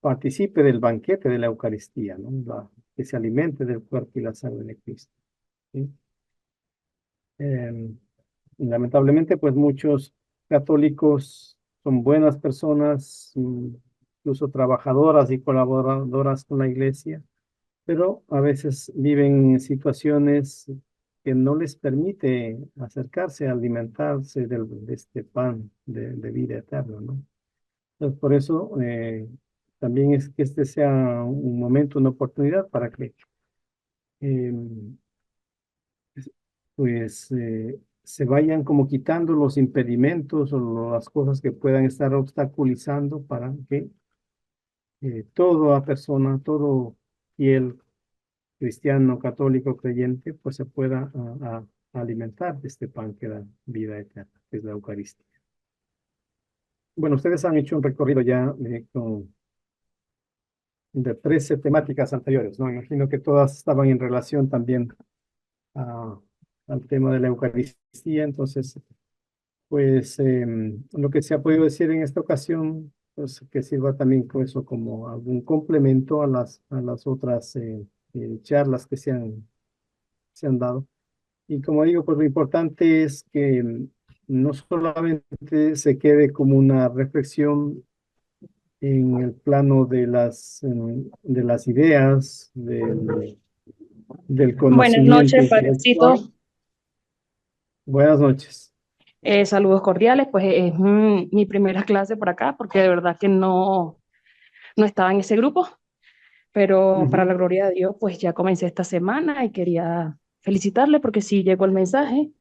participe del banquete de la Eucaristía, ¿no? Que se alimente del cuerpo y la sangre de Cristo, ¿sí? Em, Lamentablemente, pues muchos católicos son buenas personas, incluso trabajadoras y colaboradoras con la iglesia, pero a veces viven situaciones que no les permite acercarse a alimentarse de este pan de vida eterna, ¿no? Entonces, por eso también es que este sea un momento, una oportunidad para que em, pues se vayan como quitando los impedimentos o las cosas que puedan estar obstaculizando para que toda persona, todo fiel cristiano, católico, creyente, pues se pueda alimentar de este pan que da vida eterna, que es la Eucaristía. Bueno, ustedes han hecho un recorrido ya de 13 temáticas anteriores, ¿no? Imagino que todas estaban en relación también a- al tema de la Eucaristía, entonces pues lo que se ha podido decir en esta ocasión, pues que sirva también con eso como algún complemento a las otras charlas que se han dado. Y como digo, pues lo importante es que no solamente se quede como una reflexión en el plano de las ideas, del Buenas conocimiento noches, padrecito. intelectual. Buenas noches. Saludos cordiales, pues es mi primera clase por acá, porque de verdad que no estaba en ese grupo, pero para la Ujú. gloria de Dios, pues ya comencé esta semana y quería felicitarle porque sí llegó el mensaje,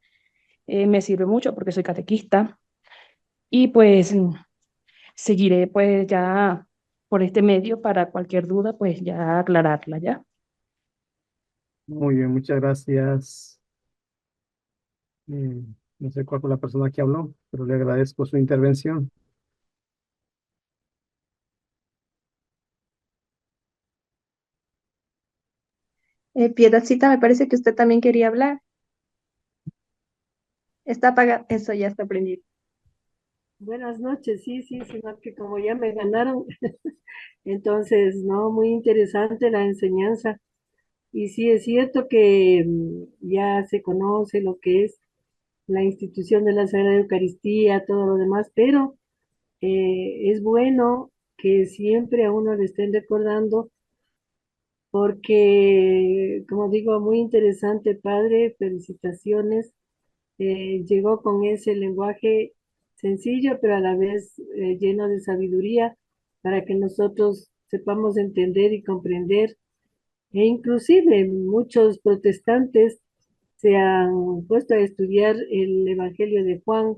me sirve mucho porque soy catequista y pues seguiré pues ya por este medio para cualquier duda, pues ya aclararla, ¿ya? Muy bien, muchas gracias. Eh, no sé cuál fue la persona que habló, pero le agradezco su intervención. Piedadcita, me parece que usted también quería hablar. Está apagado. Eso ya está prendido. Buenas noches, sí, sí, sino que como ya me ganaron, entonces, no, muy interesante la enseñanza. Y sí, es cierto que ya se conoce lo que es la institución de la Sagrada Eucaristía, todo lo demás, pero es bueno que siempre a uno le estén recordando, porque, como digo, muy interesante, padre, felicitaciones. Llegó con ese lenguaje sencillo, pero a la vez lleno de sabiduría para que nosotros sepamos entender y comprender. E inclusive muchos protestantes se han puesto a estudiar el Evangelio de Juan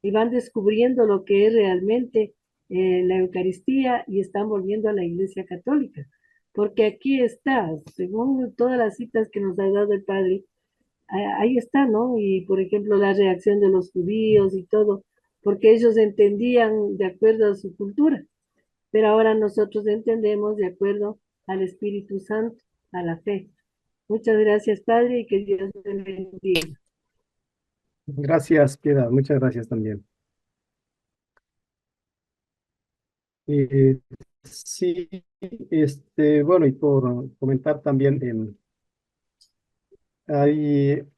y van descubriendo lo que es realmente la Eucaristía y están volviendo a la Iglesia Católica. Porque aquí está, según todas las citas que nos ha dado el Padre, ahí está, ¿no? Y por ejemplo, la reacción de los judíos y todo, porque ellos entendían de acuerdo a su cultura, pero ahora nosotros entendemos de acuerdo al Espíritu Santo, a la fe. Muchas gracias, Padre, y que Dios te bendiga. Gracias, Piedad. Muchas gracias también. Eh, sí, bueno, y por comentar también,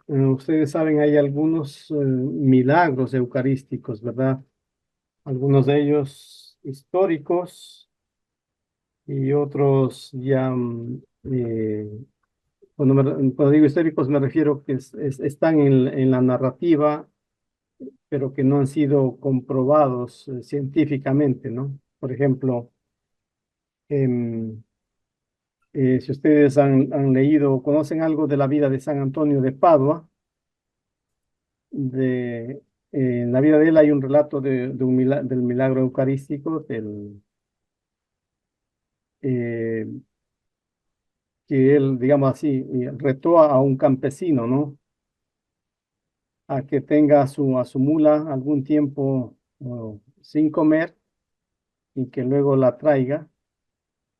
ustedes saben, hay algunos milagros eucarísticos, ¿verdad? Algunos de ellos históricos y otros ya, cuando digo históricos me refiero que están en la narrativa, pero que no han sido comprobados científicamente, ¿no? Por ejemplo, em, si ustedes han leído o conocen algo de la vida de San Antonio de Padua, en la vida de él hay un relato del milagro eucarístico, eh, que él, digamos así, retó a un campesino, ¿no? A que tenga a su mula algún tiempo sin comer y que luego la traiga.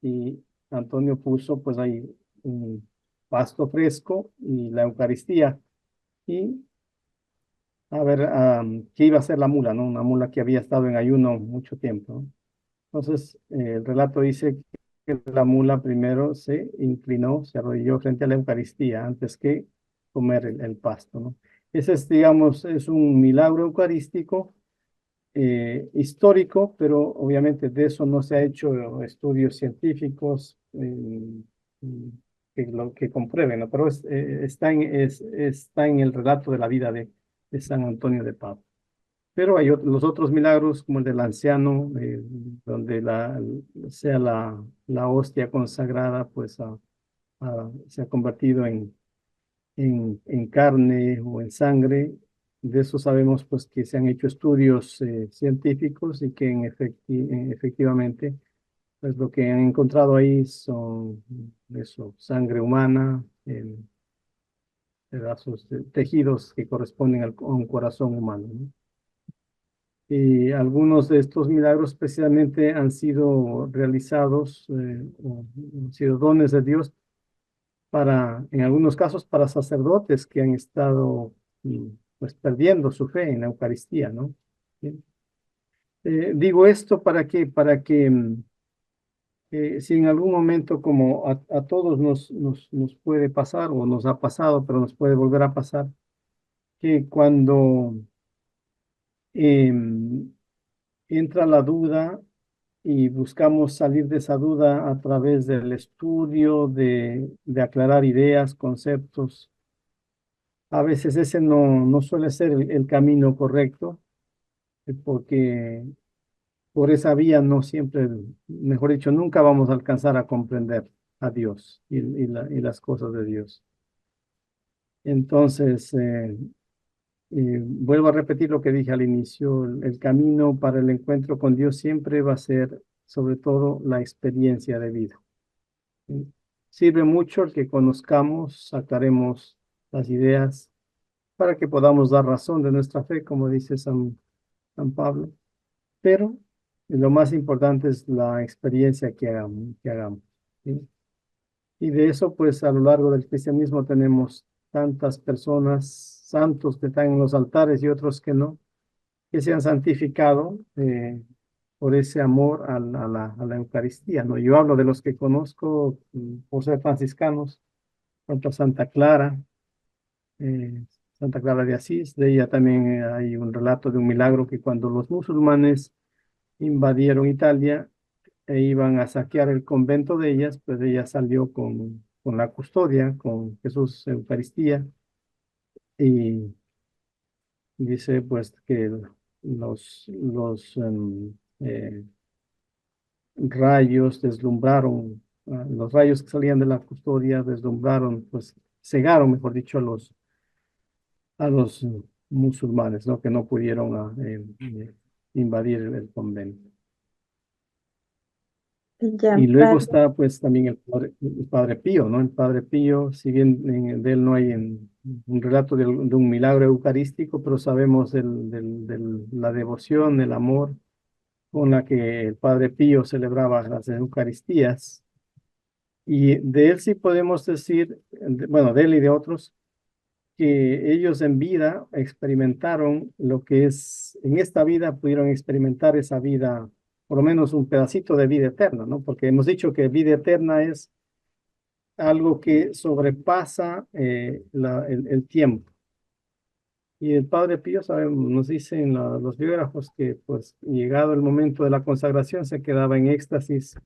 Y Antonio puso pues ahí un pasto fresco y la Eucaristía. Y a ver, qué iba a hacer la mula, ¿no? Una mula que había estado en ayuno mucho tiempo, ¿no? Entonces, el relato dice que la mula primero se inclinó, se arrodilló frente a la Eucaristía antes que comer el pasto, ¿no? Ese es, digamos, es un milagro eucarístico histórico, pero obviamente de eso no se ha hecho estudios científicos que comprueben, ¿no? Pero está en el relato de la vida de San Antonio de Padua. Pero hay los otros milagros, como el del anciano, donde sea la hostia consagrada, pues se ha convertido en carne o en sangre. De eso sabemos pues que se han hecho estudios científicos y que efectivamente pues lo que han encontrado ahí son eso, sangre humana, pedazos de tejidos que corresponden a un corazón humano, ¿no? Y algunos de estos milagros precisamente han sido realizados o han sido dones de Dios en algunos casos, para sacerdotes que han estado pues perdiendo su fe en la Eucaristía, ¿no? Bien. Digo esto para que si en algún momento, como a todos nos puede pasar o nos ha pasado, pero nos puede volver a pasar, que cuando em, entra la duda y buscamos salir de esa duda a través del estudio, de aclarar ideas, conceptos, a veces ese no suele ser el camino correcto, porque por esa vía no siempre, mejor dicho, nunca vamos a alcanzar a comprender a Dios y las cosas de Dios. Entonces, vuelvo a repetir lo que dije al inicio, el camino para el encuentro con Dios siempre va a ser, sobre todo, la experiencia de vida. Sirve mucho el que conozcamos, sacaremos las ideas para que podamos dar razón de nuestra fe, como dice San Pablo, pero lo más importante es la experiencia que hagamos, ¿sí? Y de eso, pues a lo largo del cristianismo tenemos tantas personas, santos que están en los altares y otros que no, que se han santificado por ese amor a la Eucaristía, ¿no? Yo hablo de los que conozco por ser franciscanos, tanto Santa Clara, eh, Santa Clara de Asís. De ella también hay un relato de un milagro, que cuando los musulmanes invadieron Italia e iban a saquear el convento de ellas, pues ella salió con la custodia, con Jesús Eucaristía, y dice pues que los rayos deslumbraron, los rayos que salían de la custodia deslumbraron, pues cegaron, mejor dicho, a los musulmanes, ¿no? Que no pudieron invadir el convento. Ya, Y luego padre. está pues también el padre Pío, ¿no? El padre Pío, si bien de él no hay un relato de un milagro eucarístico, pero sabemos la devoción, el amor con la que el padre Pío celebraba las Eucaristías. Y de él sí podemos decir, bueno, de él y de otros, que ellos en vida experimentaron lo que es, en esta vida pudieron experimentar esa vida, por lo menos un pedacito de vida eterna, ¿no? Porque hemos dicho que vida eterna es algo que sobrepasa el tiempo. Y el Padre Pío, sabemos, nos dicen los biógrafos que pues llegado el momento de la consagración se quedaba en éxtasis,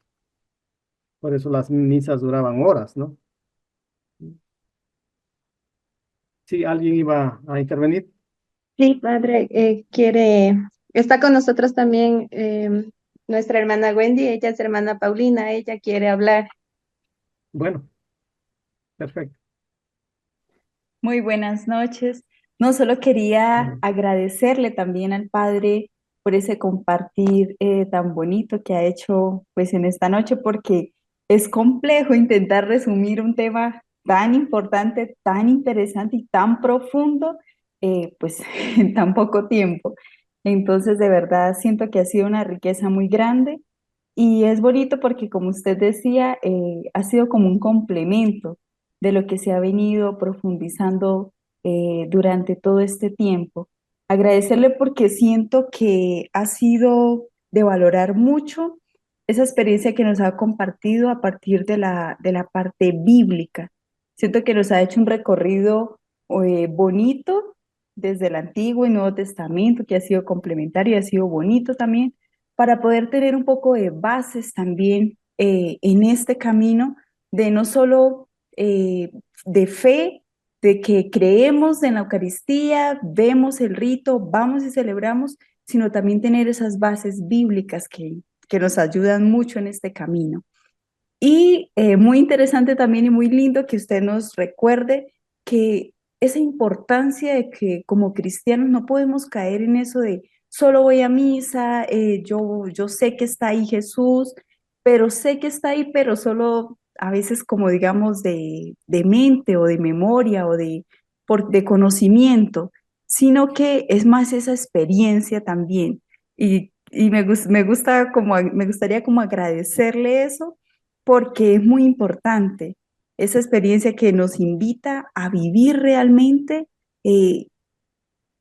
por eso las misas duraban horas, ¿no? Sí, alguien iba a intervenir. Sí, padre, está con nosotros también nuestra hermana Wendy, ella es hermana Paulina, ella quiere hablar. Bueno, perfecto. Muy buenas noches. No, solo quería Bueno, agradecerle también al Padre por ese compartir tan bonito que ha hecho pues en esta noche, porque es complejo intentar resumir un tema tan importante, tan interesante y tan profundo, pues en tan poco tiempo. Entonces, de verdad, siento que ha sido una riqueza muy grande y es bonito porque, como usted decía, ha sido como un complemento de lo que se ha venido profundizando durante todo este tiempo. Agradecerle porque siento que ha sido de valorar mucho esa experiencia que nos ha compartido a partir de la parte bíblica. Siento que nos ha hecho un recorrido bonito desde el Antiguo y Nuevo Testamento, que ha sido complementario y ha sido bonito también para poder tener un poco de bases también en este camino de no solo de fe, de que creemos en la Eucaristía, vemos el rito, vamos y celebramos, sino también tener esas bases bíblicas que nos ayudan mucho en este camino. Y muy interesante también y muy lindo que usted nos recuerde que esa importancia de que como cristianos no podemos caer en eso de solo voy a misa, yo sé que está ahí Jesús, pero sé que está ahí, pero solo a veces como digamos de mente o de memoria o de conocimiento, sino que es más esa experiencia también. Y me gusta como, me gustaría como agradecerle eso porque es muy importante esa experiencia que nos invita a vivir realmente eh,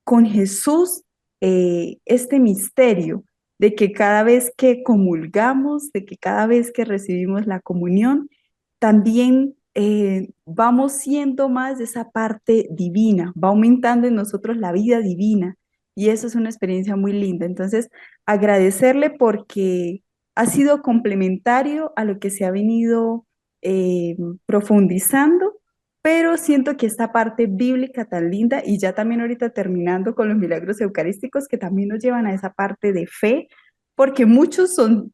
con Jesús este misterio de que cada vez que comulgamos, de que cada vez que recibimos la comunión, también vamos siendo más de esa parte divina, va aumentando en nosotros la vida divina y eso es una experiencia muy linda. Entonces, agradecerle porque ha sido complementario a lo que se ha venido profundizando, pero siento que esta parte bíblica tan linda y ya también ahorita terminando con los milagros eucarísticos que también nos llevan a esa parte de fe, porque muchos son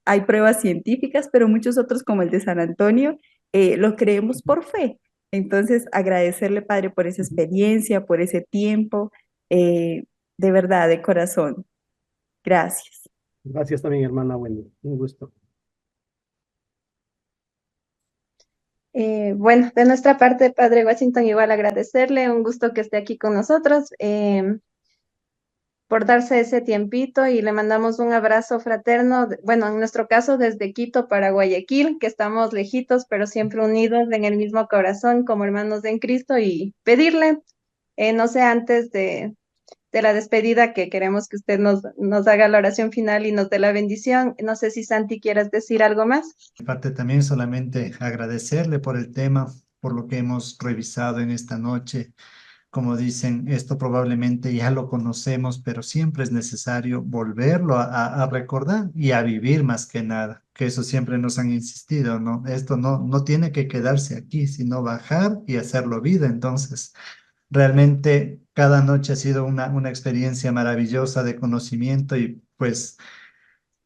hay pruebas científicas, pero muchos otros como el de San Antonio lo creemos por fe. Entonces, agradecerle, Padre, por esa experiencia, por ese tiempo, eh, de verdad, de corazón. Gracias. gracias también, hermana Wendy. Un gusto. Bueno, de nuestra parte, Padre Washington, igual agradecerle, un gusto que esté aquí con nosotros por darse ese tiempito y le mandamos un abrazo fraterno, bueno, en nuestro caso desde Quito para Guayaquil, que estamos lejitos, pero siempre unidos en el mismo corazón como hermanos en Cristo y pedirle, no sé, antes de la despedida que queremos que usted nos haga la oración final y nos dé la bendición. No sé si Santi quieras decir algo más. Aparte también solamente agradecerle por el tema, por lo que hemos revisado en esta noche. Como dicen, esto probablemente ya lo conocemos, pero siempre es necesario volverlo a recordar y a vivir más que nada, que eso siempre nos han insistido, ¿no? Esto no tiene que quedarse aquí, sino bajar y hacerlo vida. Entonces, realmente cada noche ha sido una experiencia maravillosa de conocimiento y pues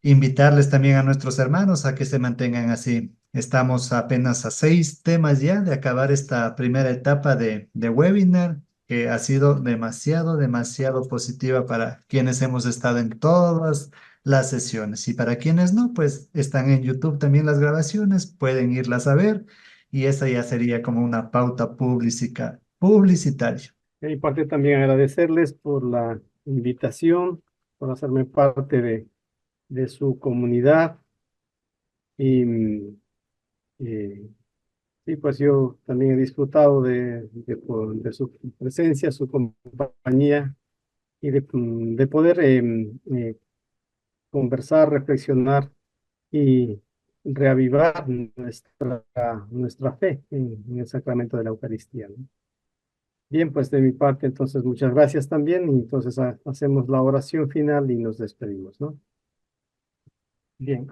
invitarles también a nuestros hermanos a que se mantengan así. Estamos apenas a 6 temas ya de acabar esta primera etapa de webinar que ha sido demasiado, demasiado positiva para quienes hemos estado en todas las sesiones. Y para quienes no, pues están en YouTube también las grabaciones, pueden irlas a ver y esa ya sería como una pauta publicitaria. De mi parte también agradecerles por la invitación, por hacerme parte de su comunidad y sí, pues yo también he disfrutado de su presencia, su compañía y de poder conversar, reflexionar y reavivar nuestra fe en el sacramento de la Eucaristía, ¿no? Bien, pues de mi parte, entonces muchas gracias también y entonces hacemos la oración final y nos despedimos, ¿no? Bien,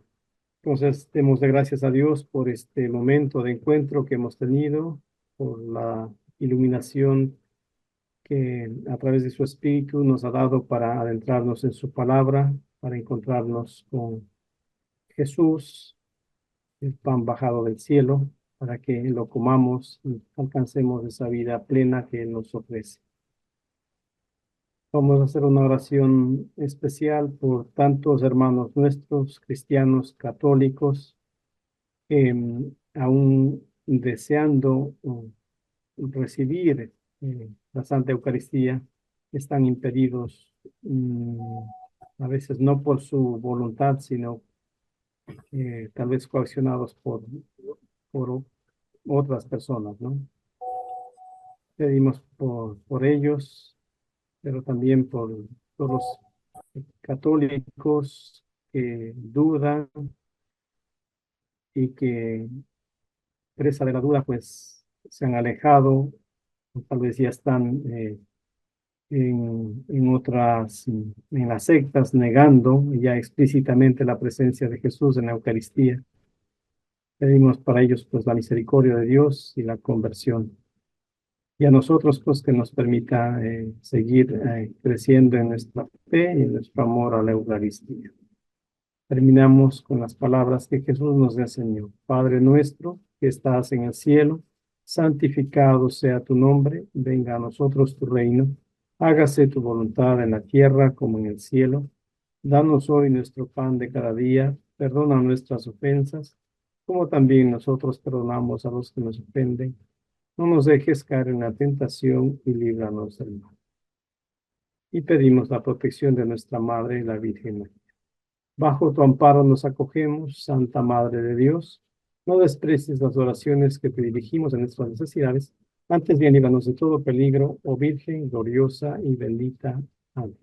entonces demos de gracias a Dios por este momento de encuentro que hemos tenido, por la iluminación que a través de su Espíritu nos ha dado para adentrarnos en su palabra, para encontrarnos con Jesús, el pan bajado del cielo, para que lo comamos y alcancemos esa vida plena que Él nos ofrece. Vamos a hacer una oración especial por tantos hermanos nuestros, cristianos, católicos, que aún deseando recibir la Santa Eucaristía, están impedidos, a veces no por su voluntad, sino tal vez coaccionados por otras personas, ¿no? Pedimos por ellos, pero también por todos los católicos que dudan y que, presa de la duda, pues se han alejado, o tal vez ya están en otras, en las sectas, negando ya explícitamente la presencia de Jesús en la Eucaristía. Pedimos para ellos pues la misericordia de Dios y la conversión. Y a nosotros pues que nos permita seguir creciendo en nuestra fe y en nuestro amor a la Eucaristía. Terminamos con las palabras que Jesús nos enseñó. Padre nuestro que estás en el cielo, santificado sea tu nombre, venga a nosotros tu reino, hágase tu voluntad en la tierra como en el cielo. Danos hoy nuestro pan de cada día, perdona nuestras ofensas, como también nosotros perdonamos a los que nos ofenden. No nos dejes caer en la tentación y líbranos del mal. Y pedimos la protección de nuestra Madre, la Virgen María. Bajo tu amparo nos acogemos, Santa Madre de Dios. No desprecies las oraciones que te dirigimos en nuestras necesidades. Antes bien, líbranos de todo peligro, oh Virgen gloriosa y bendita. Amén.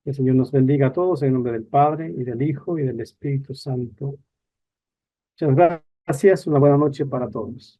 Que el Señor nos bendiga a todos en nombre del Padre, y del Hijo, y del Espíritu Santo. Muchas gracias. Una buena noche para todos.